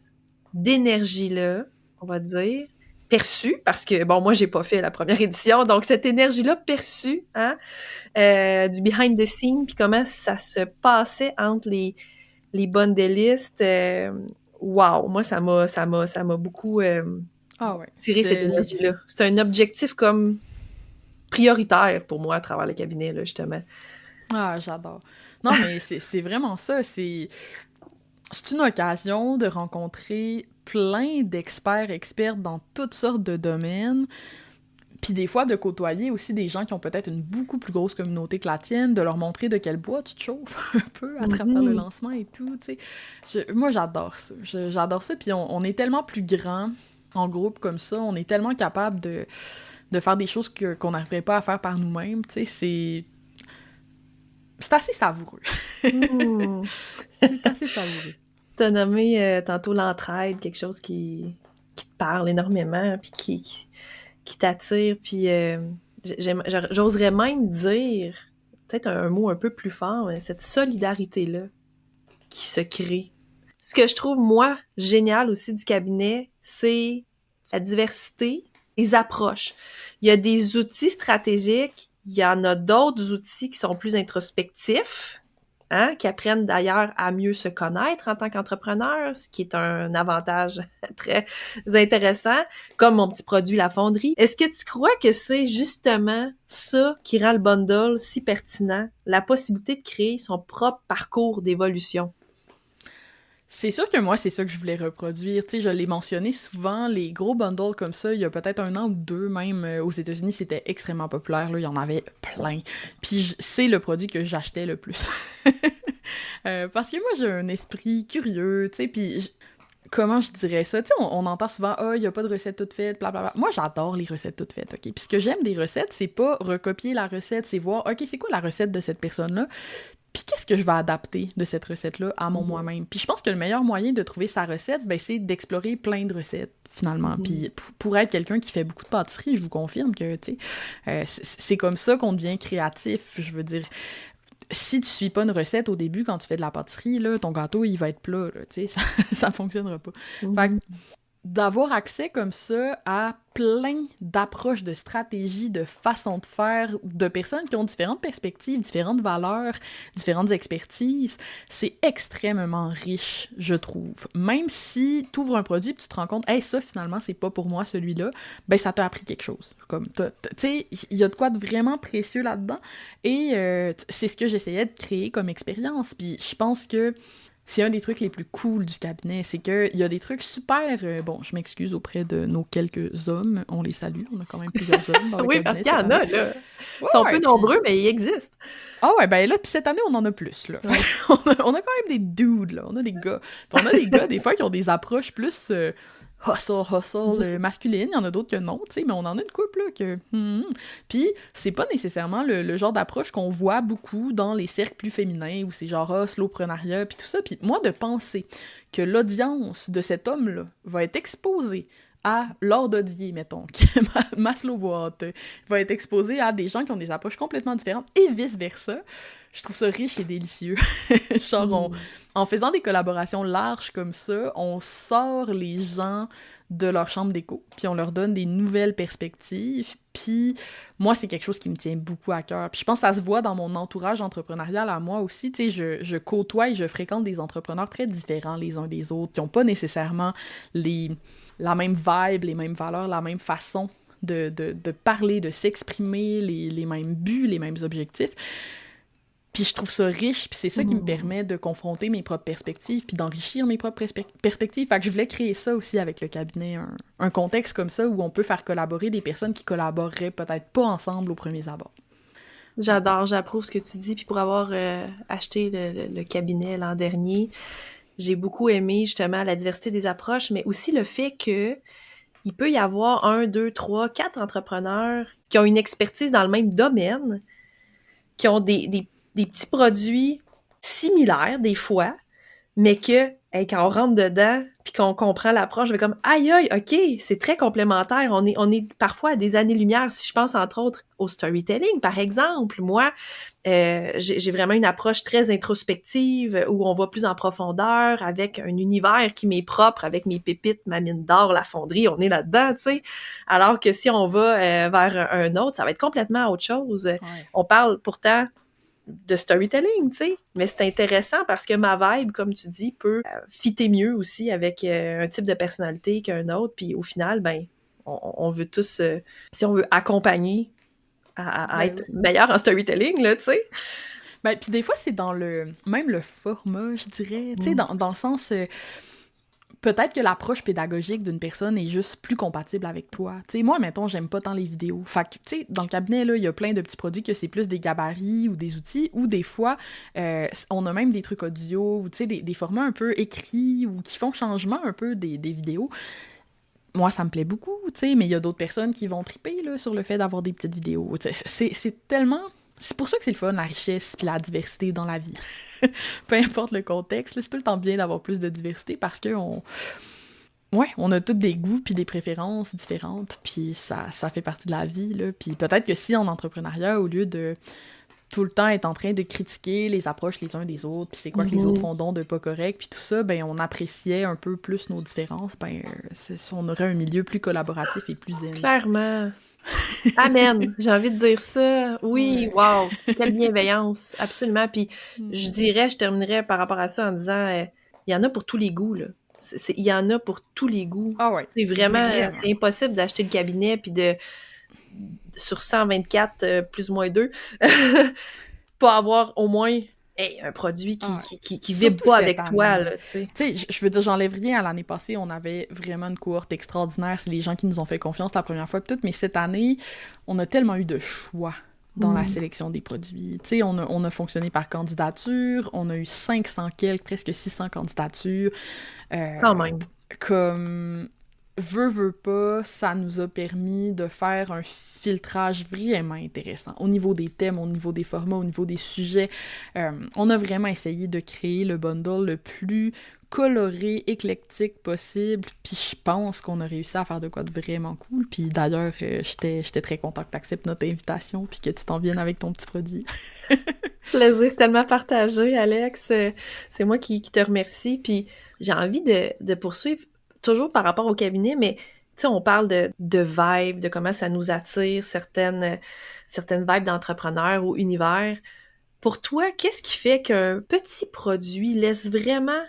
d'énergie-là, on va dire, perçue, parce que, bon, moi, j'ai pas fait la première édition, donc cette énergie-là perçue, hein, du behind the scenes, puis comment ça se passait entre les bonnes des listes, wow, moi, ça m'a beaucoup tiré cette énergie-là. C'est un objectif comme prioritaire pour moi à travers le cabinet, là, justement. Ah, j'adore. Non, mais c'est vraiment ça. C'est une occasion de rencontrer plein d'experts, expertes dans toutes sortes de domaines, puis des fois de côtoyer aussi des gens qui ont peut-être une beaucoup plus grosse communauté que la tienne, de leur montrer de quel bois tu te chauffes un peu à travers le lancement et tout, tu sais. Moi, j'adore ça. J'adore ça, puis on est tellement plus grand en groupe comme ça, on est tellement capable de faire des choses qu'on n'arriverait pas à faire par nous-mêmes, tu sais, c'est assez savoureux. C'est assez savoureux. T'as nommé tantôt l'entraide, quelque chose qui te parle énormément, puis qui t'attire, puis j'oserais même dire, peut-être un mot un peu plus fort, mais cette solidarité-là qui se crée. Ce que je trouve, moi, génial aussi du cabinet, c'est la diversité, les approches. Il y a des outils stratégiques, il y en a d'autres outils qui sont plus introspectifs, hein, qui apprennent d'ailleurs à mieux se connaître en tant qu'entrepreneur, ce qui est un avantage très intéressant, comme mon petit produit La Fonderie. Est-ce que tu crois que c'est justement ça qui rend le bundle si pertinent, la possibilité de créer son propre parcours d'évolution? C'est sûr que moi, c'est ça que je voulais reproduire. Tu sais, je l'ai mentionné souvent, les gros bundles comme ça, il y a peut-être 1 an ou 2, même aux États-Unis, c'était extrêmement populaire. Là, il y en avait plein. Puis c'est le produit que j'achetais le plus. Parce que moi, j'ai un esprit curieux, tu sais, puis... Comment je dirais ça? Tu sais, on entend souvent « Ah, il n'y a pas de recette toute faite, blablabla. » Moi, j'adore les recettes toutes faites, OK? Puis ce que j'aime des recettes, c'est pas recopier la recette, c'est voir « OK, c'est quoi la recette de cette personne-là? » Puis qu'est-ce que je vais adapter de cette recette-là à mon moi-même? Puis je pense que le meilleur moyen de trouver sa recette, ben, c'est d'explorer plein de recettes, finalement. Puis pour être quelqu'un qui fait beaucoup de pâtisserie, je vous confirme que, tu sais, c'est comme ça qu'on devient créatif, je veux dire... si tu suis pas une recette au début, quand tu fais de la pâtisserie, là, ton gâteau, il va être plat, là, tu sais, ça fonctionnera pas. Fait que d'avoir accès comme ça à plein d'approches, de stratégies, de façons de faire, de personnes qui ont différentes perspectives, différentes valeurs, différentes expertises, c'est extrêmement riche, je trouve. Même si tu ouvres un produit et tu te rends compte « Hey, ça, finalement, c'est pas pour moi, celui-là », ben ça t'a appris quelque chose. Comme, tu sais, il y a de quoi de vraiment précieux là-dedans, et c'est ce que j'essayais de créer comme expérience, puis je pense que c'est un des trucs les plus cool du cabinet, c'est qu'il y a des trucs super... bon, je m'excuse auprès de nos quelques hommes, on les salue, on a quand même plusieurs hommes dans le oui, cabinet. parce qu'il y en a, là. Ils sont peu nombreux, mais ils existent. Ah ouais, ben là, puis cette année, on en a plus, là. Ouais. on a quand même des dudes, là, on a des gars. Puis on a des gars, des fois, qui ont des approches plus... hustle, masculine, il y en a d'autres que non, tu sais, mais on en a une couple, là, que... Puis, c'est pas nécessairement le genre d'approche qu'on voit beaucoup dans les cercles plus féminins, où c'est genre, slowpreneuriat, puis tout ça. Puis moi, de penser que l'audience de cet homme-là va être exposée à Laure Dodier, mettons, qui est ma slow boîte, va être exposée à des gens qui ont des approches complètement différentes, et vice-versa. Je trouve ça riche et délicieux. Genre, en faisant des collaborations larges comme ça, on sort les gens de leur chambre d'écho, puis on leur donne des nouvelles perspectives, puis moi, c'est quelque chose qui me tient beaucoup à cœur. Puis je pense que ça se voit dans mon entourage entrepreneurial à moi aussi, tu sais, je côtoie et je fréquente des entrepreneurs très différents les uns des autres, qui n'ont pas nécessairement la même vibe, les mêmes valeurs, la même façon de parler, de s'exprimer, les mêmes buts, les mêmes objectifs. Puis je trouve ça riche, puis c'est ça qui me permet de confronter mes propres perspectives, puis d'enrichir mes propres perspectives. Fait que je voulais créer ça aussi avec le cabinet, un contexte comme ça où on peut faire collaborer des personnes qui collaboreraient peut-être pas ensemble aux premiers abords. J'adore, j'approuve ce que tu dis, puis pour avoir acheté le cabinet l'an dernier, j'ai beaucoup aimé justement la diversité des approches, mais aussi le fait que il peut y avoir 1, 2, 3, 4 entrepreneurs qui ont une expertise dans le même domaine, qui ont des petits produits similaires des fois, mais que quand on rentre dedans puis qu'on comprend l'approche, je vais comme aïe aïe, ok, c'est très complémentaire. On est parfois à des années-lumière. Si je pense entre autres au storytelling, par exemple, moi, j'ai vraiment une approche très introspective où on va plus en profondeur avec un univers qui m'est propre, avec mes pépites, ma mine d'or, la fonderie, on est là-dedans, tu sais. Alors que si on va vers un autre, ça va être complètement autre chose. Ouais. On parle pourtant de storytelling, tu sais. Mais c'est intéressant parce que ma vibe, comme tu dis, peut fitter mieux aussi avec un type de personnalité qu'un autre. Puis au final, ben, on veut tous, si on veut accompagner à être meilleur en storytelling, là, tu sais. Ben, puis des fois, c'est dans même le format, je dirais, tu sais, dans le sens... peut-être que l'approche pédagogique d'une personne est juste plus compatible avec toi. Tu sais, moi, mettons, j'aime pas tant les vidéos. Fait que, tu sais, dans le cabinet, là, il y a plein de petits produits que c'est plus des gabarits ou des outils, ou des fois, on a même des trucs audio, ou tu sais, des formats un peu écrits, ou qui font changement un peu des vidéos. Moi, ça me plaît beaucoup, tu sais, mais il y a d'autres personnes qui vont triper, là, sur le fait d'avoir des petites vidéos. C'est tellement... C'est pour ça que c'est le fun, la richesse puis la diversité dans la vie. Peu importe le contexte, là, c'est tout le temps bien d'avoir plus de diversité parce que on a tous des goûts puis des préférences différentes, puis ça fait partie de la vie, là. Puis peut-être que si en entrepreneuriat, au lieu de tout le temps être en train de critiquer les approches les uns des autres, puis c'est quoi que les autres font donc de pas correct, puis tout ça, ben on appréciait un peu plus nos différences, ben on aurait un milieu plus collaboratif et plus zen. Clairement. Amen. J'ai envie de dire ça. Oui, wow. Quelle bienveillance. Absolument. Puis je terminerais par rapport à ça en disant, il y en a pour tous les goûts, là. Il y en a pour tous les goûts. Ah ouais. C'est vraiment, c'est impossible d'acheter le cabinet puis sur 124 plus ou moins 2, pas avoir au moins un produit qui vibre pas avec toi, là, tu sais. Tu sais, je veux dire, j'enlève rien à l'année passée, on avait vraiment une cohorte extraordinaire, c'est les gens qui nous ont fait confiance la première fois, mais cette année, on a tellement eu de choix dans la sélection des produits. Tu sais, on a fonctionné par candidature, on a eu 500 quelques, presque 600 candidatures. Quand même. Comme... veut pas, ça nous a permis de faire un filtrage vraiment intéressant au niveau des thèmes, au niveau des formats, au niveau des sujets. On a vraiment essayé de créer le bundle le plus coloré, éclectique possible, puis je pense qu'on a réussi à faire de quoi de vraiment cool. Puis d'ailleurs, j'étais très contente que tu acceptes notre invitation puis que tu t'en viennes avec ton petit produit. Plaisir tellement partagé, Alex. C'est moi qui te remercie. Puis j'ai envie de poursuivre toujours par rapport au cabinet, mais tu sais, on parle de vibes, de comment ça nous attire, certaines vibes d'entrepreneurs ou univers. Pour toi, qu'est-ce qui fait qu'un petit produit laisse vraiment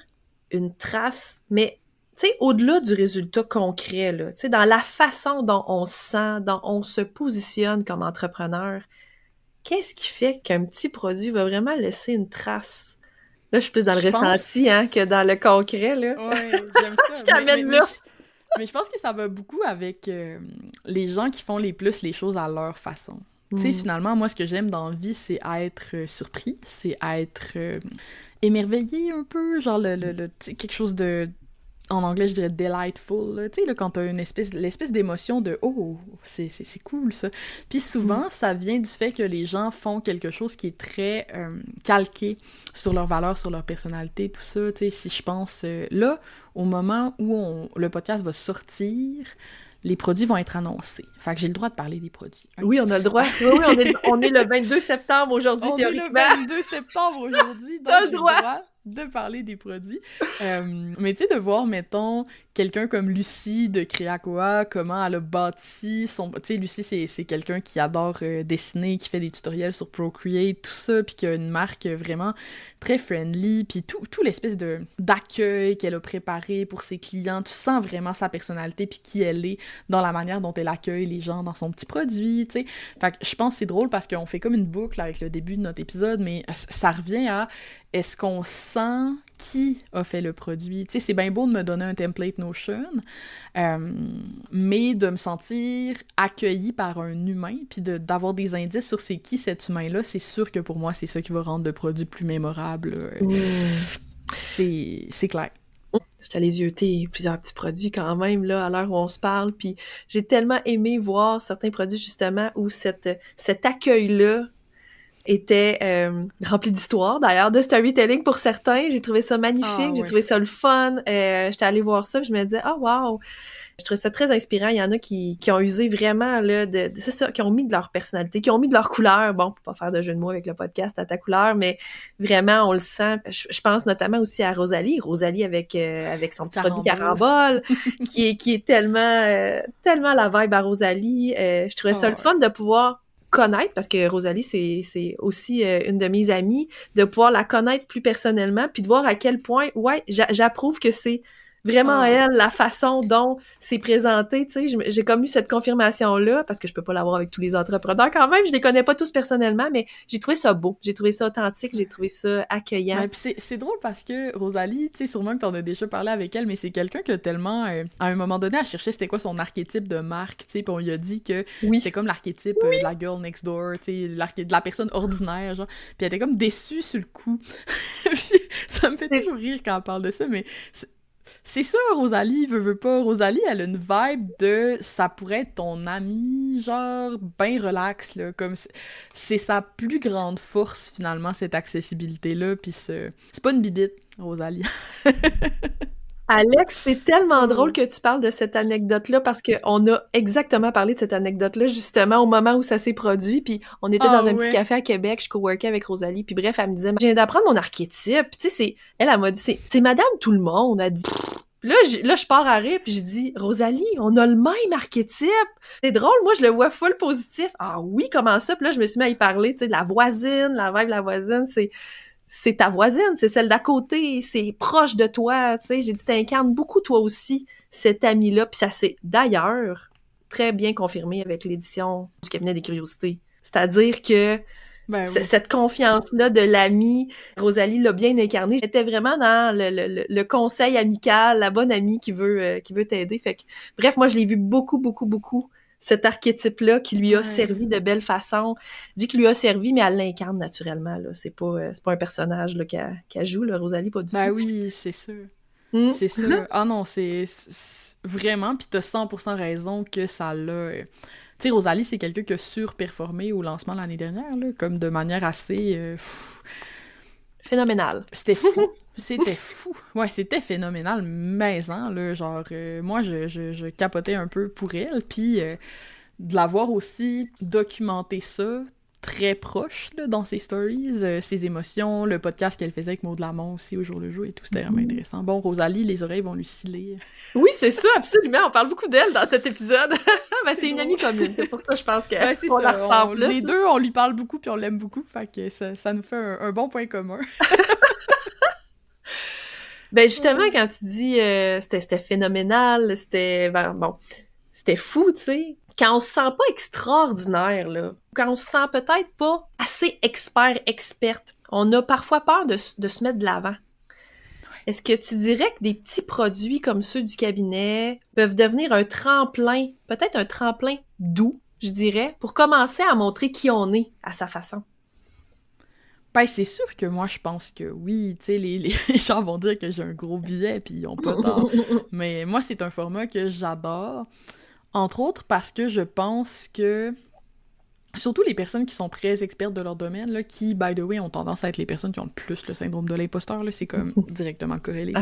une trace, mais tu sais, au-delà du résultat concret, là, tu sais, dans la façon dont on se sent, dont on se positionne comme entrepreneur, qu'est-ce qui fait qu'un petit produit va vraiment laisser une trace? Là, je suis plus dans le Je ressenti, hein, que pense... dans le concret, là. Ouais, j'aime Je ça. t'amène là! Mais je pense que ça va beaucoup avec les gens qui font les choses à leur façon. Tu sais, Mm. finalement, moi, ce que j'aime dans la vie, c'est être surpris, c'est être émerveillé un peu, genre tu sais, quelque chose de... En anglais, je dirais delightful, là. Tu sais, là, quand t'as l'espèce d'émotion de «Oh, c'est cool, ça». Puis souvent, ça vient du fait que les gens font quelque chose qui est très calqué sur leurs valeurs, sur leur personnalité, tout ça. Tu sais, si je pense, là, au moment où le podcast va sortir, les produits vont être annoncés. Fait que j'ai le droit de parler des produits. Hein? Oui, on a le droit. Oui, on est le 22 septembre aujourd'hui, On est le théoriquement. 22 septembre aujourd'hui, donc T'as le j'ai le droit. droit de parler des produits. Mais tu sais, de voir, mettons, quelqu'un comme Lucie de Créacoa, comment elle a bâti son... Tu sais, Lucie, c'est quelqu'un qui adore dessiner, qui fait des tutoriels sur Procreate, tout ça, puis qui a une marque vraiment très friendly, puis tout l'espèce d'accueil qu'elle a préparé pour ses clients. Tu sens vraiment sa personnalité, puis qui elle est dans la manière dont elle accueille les gens dans son petit produit, tu sais. Fait que je pense que c'est drôle parce qu'on fait comme une boucle avec le début de notre épisode, mais ça revient à est-ce qu'on sent qui a fait le produit? Tu sais, c'est bien beau de me donner un template Notion, mais de me sentir accueilli par un humain, puis d'avoir des indices sur c'est qui cet humain-là, c'est sûr que pour moi, c'est ça qui va rendre le produit plus mémorable. C'est clair. Je suis allée zioter plusieurs petits produits quand même, là, à l'heure où on se parle, puis j'ai tellement aimé voir certains produits, justement, où cet accueil-là était rempli d'histoire, d'ailleurs, de storytelling pour certains. J'ai trouvé ça magnifique, j'ai trouvé ça le fun. J'étais allée voir ça, puis je me disais « Ah, wow! » Je trouvais ça très inspirant. Il y en a qui ont usé vraiment, là, c'est ça, qui ont mis de leur personnalité, qui ont mis de leur couleur. Bon, pour pas faire de jeu de mots avec le podcast à ta couleur, mais vraiment, on le sent. Je pense notamment aussi à Rosalie. Rosalie avec son petit produit Carambole, qui est tellement la vibe à Rosalie. Je trouvais ça le fun de pouvoir connaître, parce que Rosalie, c'est aussi une de mes amies, de pouvoir la connaître plus personnellement, puis de voir à quel point, ouais, j'approuve que c'est vraiment elle, la façon dont c'est présenté, tu sais, j'ai comme eu cette confirmation-là, parce que je peux pas l'avoir avec tous les entrepreneurs quand même, je les connais pas tous personnellement, mais j'ai trouvé ça beau, j'ai trouvé ça authentique, j'ai trouvé ça accueillant. Ouais, pis c'est drôle parce que Rosalie, tu sais, sûrement que t'en as déjà parlé avec elle, mais c'est quelqu'un qui a tellement, à un moment donné, elle cherchait c'était quoi son archétype de marque, tu sais, pis on lui a dit que c'était comme l'archétype de la girl next door, tu sais, de la personne ordinaire, genre, pis elle était comme déçue sur le coup. Ça me fait toujours rire quand elle parle de ça, mais... C'est ça, Rosalie, veut pas. Rosalie, elle a une vibe de ça pourrait être ton ami, genre, ben relax, là. Comme c'est sa plus grande force, finalement, cette accessibilité-là. Puis c'est pas une bibite, Rosalie. Alex, c'est tellement drôle que tu parles de cette anecdote-là parce qu'on a exactement parlé de cette anecdote-là justement au moment où ça s'est produit, puis on était dans un petit café à Québec, je coworkais avec Rosalie, puis bref, elle me disait « Je viens d'apprendre mon archétype », puis tu sais, elle m'a dit « C'est Madame Tout-le-Monde », elle dit « Puis là, je pars à rire, puis je dis « Rosalie, on a le même archétype ». C'est drôle, moi, je le vois full positif. « Ah oui, comment ça? » Puis là, je me suis mis à y parler, tu sais, de la voisine, la vibe de la voisine, c'est ta voisine, c'est celle d'à côté, c'est proche de toi, tu sais, j'ai dit, t'incarnes beaucoup toi aussi, cette amie-là, puis ça s'est d'ailleurs très bien confirmé avec l'édition du Cabinet des Curiosités. C'est-à-dire que cette confiance-là de l'amie, Rosalie l'a bien incarnée, j'étais vraiment dans le conseil amical, la bonne amie qui veut t'aider, fait que, bref, moi je l'ai vu beaucoup, beaucoup, beaucoup, cet archétype-là qui lui a servi de belle façon. Je dis qu'il lui a servi, mais elle l'incarne naturellement, là. C'est pas un personnage là, qu'elle joue, là, Rosalie, pas du tout. Ben oui, c'est sûr. C'est sûr. Ah non, c'est vraiment, pis t'as 100% raison que ça l'a... Tu sais, Rosalie, c'est quelqu'un qui a surperformé au lancement l'année dernière, là, comme de manière assez... Phénoménal. C'était fou. C'était fou. Ouais, c'était phénoménal, maison, là, genre, moi, je capotais un peu pour elle, puis de l'avoir aussi documenté ça très proche là, dans ses stories, ses émotions, le podcast qu'elle faisait avec Maud Lamont aussi au jour le jour et tout, c'était vraiment intéressant. Bon, Rosalie, les oreilles vont lui sciller. Oui, c'est ça, absolument. On parle beaucoup d'elle dans cet épisode. Ben, c'est une amie commune. C'est pour ça que je pense qu'on la ressent plus. Les deux, on lui parle beaucoup puis on l'aime beaucoup. Fait que ça nous fait un bon point commun. Ben justement, quand tu dis c'était phénoménal, c'était c'était fou, tu sais. Quand on se sent pas extraordinaire, là, quand on se sent peut-être pas assez experte, on a parfois peur de se mettre de l'avant. Est-ce que tu dirais que des petits produits comme ceux du cabinet peuvent devenir un tremplin, peut-être un tremplin doux, je dirais, pour commencer à montrer qui on est à sa façon? Ben, c'est sûr que moi, je pense que oui, tu sais, les gens vont dire que j'ai un gros billet, puis ils ont pas tort. Mais moi, c'est un format que j'adore, entre autres parce que je pense que, surtout les personnes qui sont très expertes de leur domaine, là, qui, by the way, ont tendance à être les personnes qui ont le plus le syndrome de l'imposteur, là, c'est comme directement corrélé.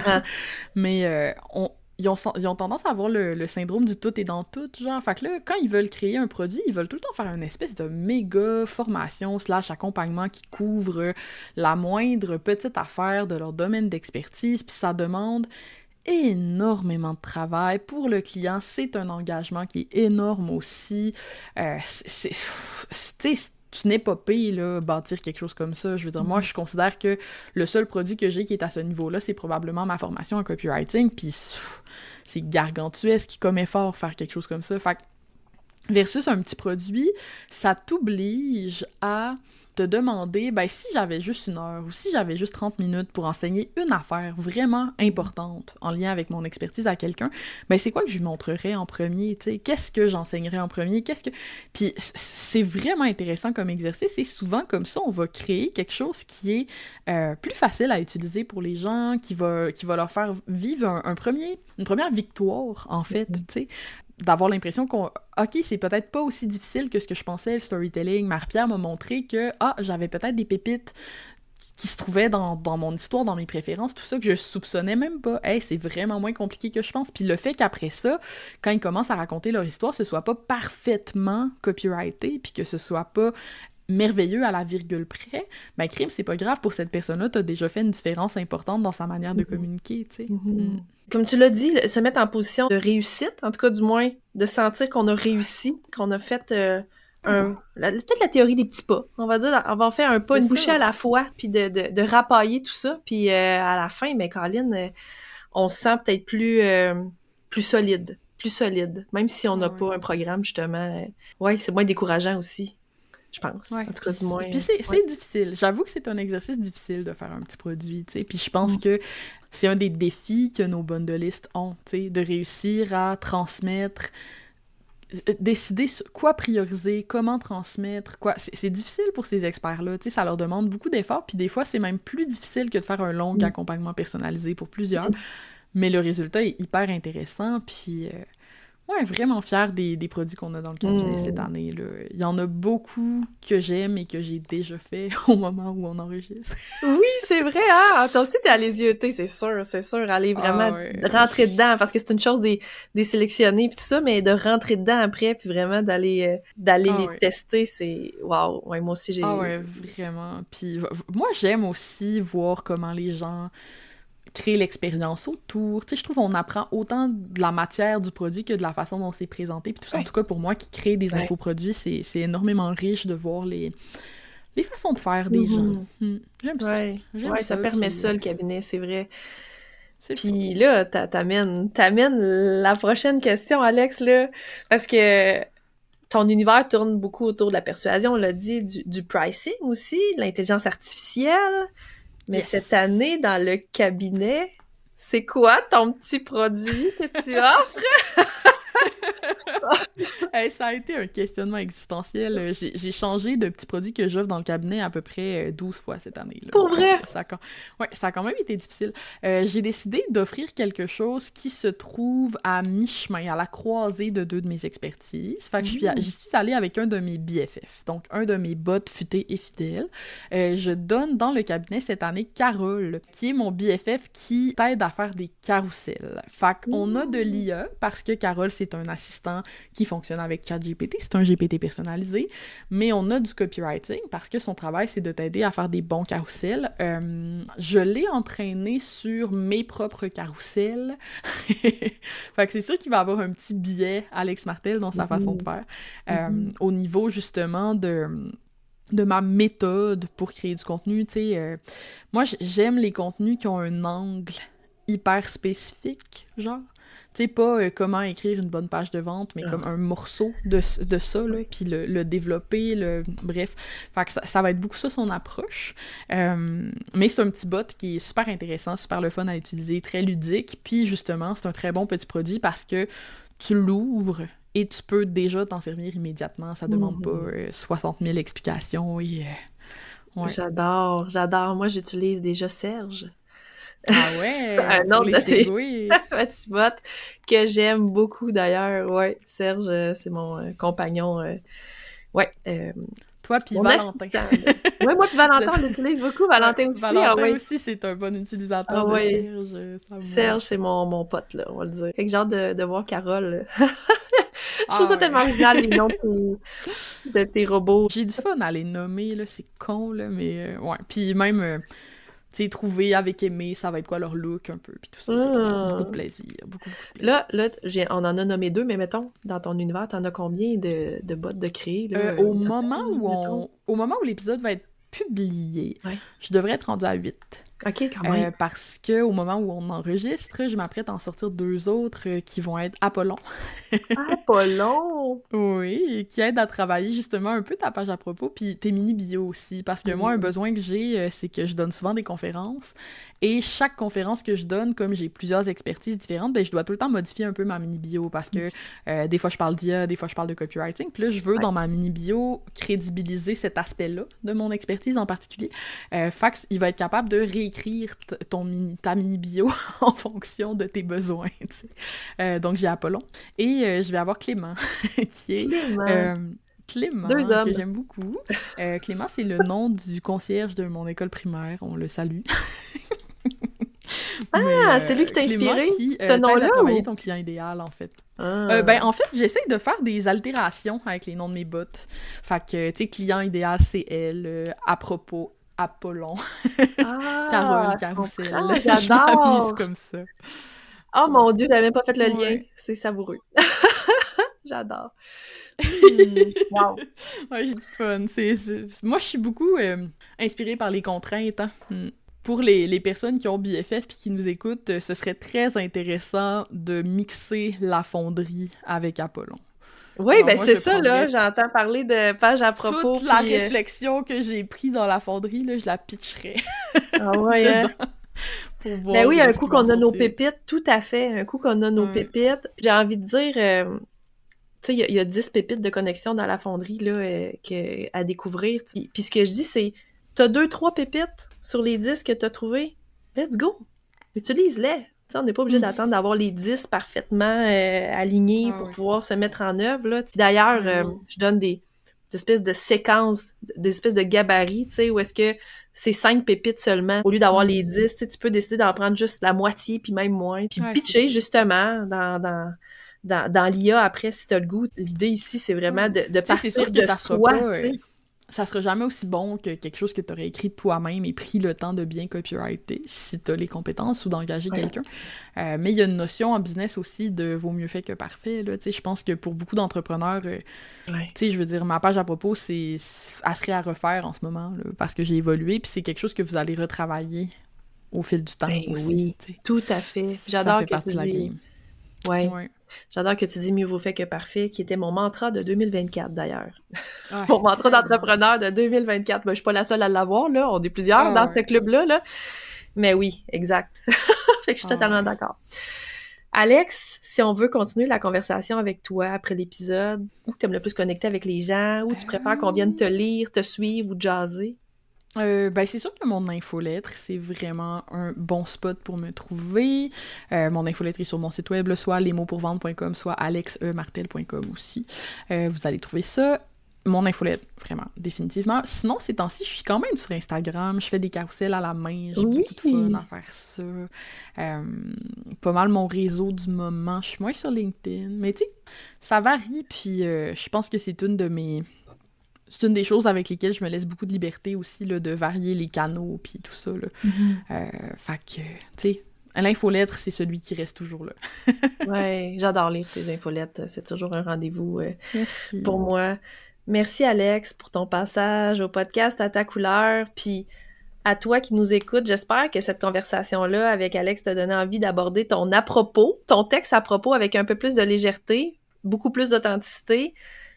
Mais ils ont tendance à avoir le syndrome du tout et dans tout, genre. Fait que là, quand ils veulent créer un produit, ils veulent tout le temps faire une espèce de méga formation / accompagnement qui couvre la moindre petite affaire de leur domaine d'expertise, puis ça demande énormément de travail pour le client, c'est un engagement qui est énorme aussi. C'est une épopée, là, bâtir quelque chose comme ça. Je veux dire, moi, je considère que le seul produit que j'ai qui est à ce niveau-là, c'est probablement ma formation en copywriting, puis c'est gargantuesque comme effort faire quelque chose comme ça. Fait que, versus un petit produit, ça t'oblige à te demander, ben si j'avais juste 1 heure ou si j'avais juste 30 minutes pour enseigner une affaire vraiment importante en lien avec mon expertise à quelqu'un, ben c'est quoi que je lui montrerais en premier, tu sais? Qu'est-ce que j'enseignerais en premier? Puis c'est vraiment intéressant comme exercice et souvent comme ça, on va créer quelque chose qui est plus facile à utiliser pour les gens, qui va leur faire vivre une première victoire, en fait, tu sais. D'avoir l'impression OK, c'est peut-être pas aussi difficile que ce que je pensais, le storytelling. Marie-Pierre m'a montré que, j'avais peut-être des pépites qui se trouvaient dans mon histoire, dans mes préférences, tout ça, que je soupçonnais même pas. Hey, c'est vraiment moins compliqué que je pense. Puis le fait qu'après ça, quand ils commencent à raconter leur histoire, ce soit pas parfaitement copyrighté, puis que ce soit pas merveilleux à la virgule près, ben crime, c'est pas grave, pour cette personne-là, t'as déjà fait une différence importante dans sa manière de communiquer, tu sais. Comme tu l'as dit, se mettre en position de réussite, en tout cas du moins, de sentir qu'on a réussi, qu'on a fait peut-être la théorie des petits pas. On va dire, on va faire un pas, une bouchée à la fois, puis de rapailler tout ça, puis à la fin, ben Colin, on se sent peut-être plus solide, même si on n'a pas un programme, justement. Ouais, c'est moins décourageant aussi, je pense. Ouais. En tout cas, du moins. Puis c'est difficile. J'avoue que c'est un exercice difficile de faire un petit produit, tu sais. Puis je pense que c'est un des défis que nos bundleistes ont, tu sais, de réussir à transmettre, décider quoi prioriser, comment transmettre, quoi. C'est difficile pour ces experts-là, tu sais, ça leur demande beaucoup d'efforts, puis des fois, c'est même plus difficile que de faire un long accompagnement personnalisé pour plusieurs, mais le résultat est hyper intéressant, puis... Ouais, vraiment fière des produits qu'on a dans le cabinet cette année, là. Il y en a beaucoup que j'aime et que j'ai déjà fait au moment où on enregistre. Oui, c'est vrai, hein? Toi aussi, t'es à les yeuter, c'est sûr. Aller vraiment rentrer dedans, parce que c'est une chose des sélectionner pis tout ça, mais de rentrer dedans après, puis vraiment d'aller les tester, c'est... Wow! Ouais, moi aussi, j'ai... Ah ouais, vraiment. Puis moi, j'aime aussi voir comment les gens... créer l'expérience autour. Tu sais, je trouve qu'on apprend autant de la matière du produit que de la façon dont c'est présenté. Puis tout ça, en tout cas, pour moi, qui crée des infoproduits, c'est énormément riche de voir les façons de faire des gens. J'aime ça. Ouais, ça permet ça, le cabinet, c'est vrai. Puis là, t'amènes la prochaine question, Alex, là, parce que ton univers tourne beaucoup autour de la persuasion, on l'a dit, du pricing aussi, de l'intelligence artificielle. Mais cette année, dans le cabinet, c'est quoi ton petit produit que tu offres? Hey, ça a été un questionnement existentiel. J'ai changé de petit produit que j'offre dans le cabinet à peu près 12 fois cette année. Là. Pour vrai? Ça a quand même été difficile. J'ai décidé d'offrir quelque chose qui se trouve à mi-chemin, à la croisée de 2 de mes expertises. Fait que j'y suis allée avec un de mes BFF, donc un de mes bots futés et fidèles. Je donne dans le cabinet cette année Carole, qui est mon BFF qui t'aide à faire des carousels. Fait qu'on a de l'IA, parce que Carole, c'est un assistant qui fonctionne avec ChatGPT, c'est un GPT personnalisé, mais on a du copywriting parce que son travail, c'est de t'aider à faire des bons carousels. Je l'ai entraîné sur mes propres carousels. Fait que c'est sûr qu'il va avoir un petit biais, Alex Martel, dans sa façon de faire. Au niveau, justement, de ma méthode pour créer du contenu, tu sais. Moi, j'aime les contenus qui ont un angle hyper spécifique, genre. Tu sais, pas comment écrire une bonne page de vente, mais comme un morceau de ça, là, puis le développer, bref. Fait que ça va être beaucoup ça, son approche. Mais c'est un petit bot qui est super intéressant, super le fun à utiliser, très ludique, puis justement, c'est un très bon petit produit parce que tu l'ouvres et tu peux déjà t'en servir immédiatement. Ça demande pas 60 000 explications et... ouais. J'adore. Moi, j'utilise déjà Serge. Ah ouais, un pour autre les de tes segways. petits bots que j'aime beaucoup d'ailleurs. Ouais, Serge, c'est mon compagnon. Ouais. Toi puis Mon Valentin. assistant. Ouais, moi puis Valentin, on l'utilise beaucoup. Valentin aussi. Valentin aussi, c'est un bon utilisateur de Serge. Ça Serge, c'est mon pote, là, on va le dire. Fait que j'ai hâte de voir Carole. Je trouve ça tellement original, les noms de tes robots. J'ai du fun à les nommer, là, c'est con, là, mais ouais. Puis même... tu sais, trouver avec Aimé, ça va être quoi leur look un peu, puis tout ça. Beaucoup de plaisir, beaucoup de plaisir. Là, on en a nommé 2, mais mettons, dans ton univers, t'en as combien de bots de créer? Là, au moment où l'épisode va être publié, je devrais être rendue à 8. OK, quand même. Parce que au moment où on enregistre, je m'apprête à en sortir 2 autres qui vont être Apollon. Apollon! Oui, qui aide à travailler justement un peu ta page à propos, puis tes mini-bios aussi. Parce que moi, un besoin que j'ai, c'est que je donne souvent des conférences. Et chaque conférence que je donne, comme j'ai plusieurs expertises différentes, ben je dois tout le temps modifier un peu ma mini-bio. Parce que des fois, je parle d'IA, des fois, je parle de copywriting. Puis là, je veux, dans ma mini-bio, crédibiliser cet aspect-là de mon expertise en particulier. Fax, il va être capable de réécrire ta mini-bio en fonction de tes besoins. Donc, j'ai Apollon. Et je vais avoir Clément, qui est... Clément, Deux hommes. que j'aime beaucoup. Clément, c'est le nom du concierge de mon école primaire. On le salue. C'est lui qui t'a inspiré, ce nom-là, travailler ton client idéal, en fait. En fait, j'essaie de faire des altérations avec les noms de mes bots. Fait que, tu sais, client idéal, c'est elle. À propos, Apollon. Carole, Carousel. Je m'amuse comme ça. Oh mon Dieu, j'avais même pas fait le lien. C'est savoureux. J'adore. Wow. Ouais, j'ai du fun. Moi, je suis beaucoup inspirée par les contraintes. Hein. Pour les personnes qui ont BFF puis qui nous écoutent, ce serait très intéressant de mixer la fonderie avec Apollon. Oui, alors, ben c'est ça, là. J'entends parler de pages à propos. Toute la réflexion que j'ai prise dans la fonderie, là, je la pitcherais. Ah ouais, ben oui, un coup qu'on a nos pépites, tout à fait. Un coup qu'on a nos pépites. J'ai envie de dire, tu sais, il y a 10 pépites de connexion dans la fonderie, là, à découvrir. Puis ce que je dis, c'est, t'as 2-3 pépites sur les 10 que t'as trouvées. Let's go! Utilise-les! T'sais, on n'est pas obligé d'attendre d'avoir les 10 parfaitement alignés pour pouvoir se mettre en œuvre, là. D'ailleurs, je donne des espèces de séquences, des espèces de gabarits, tu sais, où est-ce que c'est 5 pépites seulement. Au lieu d'avoir les 10, tu peux décider d'en prendre juste la moitié, puis même moins. Puis pitcher, justement, dans l'IA, après, si t'as le goût. L'idée ici, c'est vraiment de partir sûr que de soi, tu sais. Ça sera jamais aussi bon que quelque chose que tu aurais écrit toi-même et pris le temps de bien copywriter, si tu as les compétences ou d'engager quelqu'un. Mais il y a une notion en business aussi de vaut mieux fait que parfait. Là. Je pense que pour beaucoup d'entrepreneurs, je veux dire, ma page à propos, elle serait à refaire en ce moment, là, parce que j'ai évolué, puis c'est quelque chose que vous allez retravailler au fil du temps aussi. Oui, tout à fait. J'adore que tu dis. Ouais. J'adore que tu dis « mieux vaut fait que parfait », qui était mon mantra de 2024, d'ailleurs. Mon mantra d'entrepreneur de 2024. Ben, je suis pas la seule à l'avoir, là. On est plusieurs dans ce club-là, là. Mais oui, exact. Fait que je suis totalement d'accord. Alex, si on veut continuer la conversation avec toi après l'épisode, où tu aimes le plus connecter avec les gens, où tu préfères qu'on vienne te lire, te suivre ou te jaser? C'est sûr que mon infolettre, c'est vraiment un bon spot pour me trouver. Mon infolettre est sur mon site web, là, soit lesmotspourvendre.com, soit alexemartel.com aussi. Vous allez trouver ça. Mon infolette, vraiment, définitivement. Sinon, ces temps-ci, je suis quand même sur Instagram, je fais des carousels à la main, j'ai beaucoup de fun à faire ça. Pas mal mon réseau du moment. Je suis moins sur LinkedIn, mais tu sais, ça varie, puis je pense que c'est une des choses avec lesquelles je me laisse beaucoup de liberté aussi, là, de varier les canaux, puis tout ça, là. Fait que, tu sais, l'infolettre, c'est celui qui reste toujours là. Ouais, j'adore lire tes infolettes. C'est toujours un rendez-vous Merci. pour moi. Merci, Alex, pour ton passage au podcast À ta couleur. Puis à toi qui nous écoutes, j'espère que cette conversation-là avec Alex t'a donné envie d'aborder ton texte à propos avec un peu plus de légèreté, beaucoup plus d'authenticité.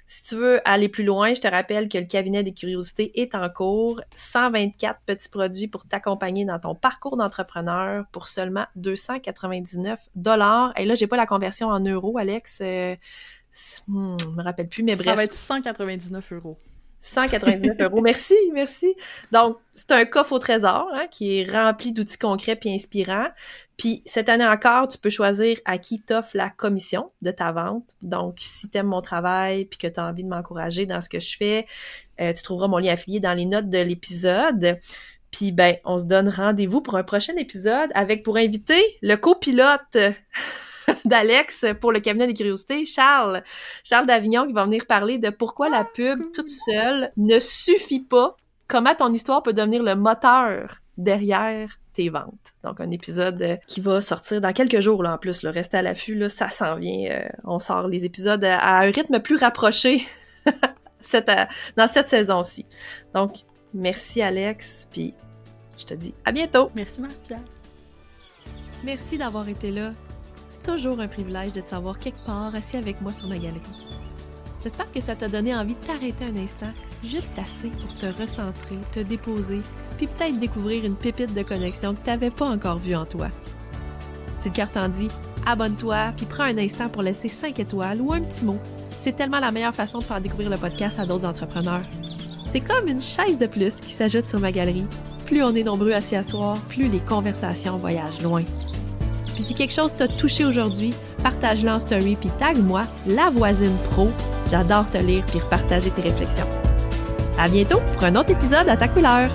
Si tu veux aller plus loin, je te rappelle que le cabinet des curiosités est en cours. 124 petits produits pour t'accompagner dans ton parcours d'entrepreneur pour seulement 299 $. Et là, j'ai pas la conversion en euros, Alex. Je me rappelle plus, mais bref. Ça va être 199 €. 199 €. Merci. Donc, c'est un coffre au trésor qui est rempli d'outils concrets puis inspirants. Puis, cette année encore, tu peux choisir à qui t'offre la commission de ta vente. Donc, si t'aimes mon travail puis que t'as envie de m'encourager dans ce que je fais, tu trouveras mon lien affilié dans les notes de l'épisode. Puis, ben, on se donne rendez-vous pour un prochain épisode avec, pour inviter, le copilote d'Alex pour le cabinet des curiosités, Charles d'Avignon, qui va venir parler de pourquoi la pub toute seule ne suffit pas, comment ton histoire peut devenir le moteur derrière tes ventes. Donc, un épisode qui va sortir dans quelques jours, là, en plus. Là, restez à l'affût, là, ça s'en vient. On sort les épisodes à un rythme plus rapproché dans cette saison-ci. Donc, merci, Alex, puis je te dis à bientôt! Merci, Marie-Pierre! Merci d'avoir été là. C'est toujours un privilège de te savoir quelque part assis avec moi sur ma galerie. J'espère que ça t'a donné envie de t'arrêter un instant, juste assez pour te recentrer, te déposer, puis peut-être découvrir une pépite de connexion que tu n'avais pas encore vue en toi. Si le cœur t'en dit, abonne-toi, puis prends un instant pour laisser 5 étoiles ou un petit mot. C'est tellement la meilleure façon de faire découvrir le podcast à d'autres entrepreneurs. C'est comme une chaise de plus qui s'ajoute sur ma galerie. Plus on est nombreux à s'y asseoir, plus les conversations voyagent loin. Puis si quelque chose t'a touché aujourd'hui, partage-le en story puis tag-moi, la voisine pro. J'adore te lire puis repartager tes réflexions. À bientôt pour un autre épisode à ta couleur.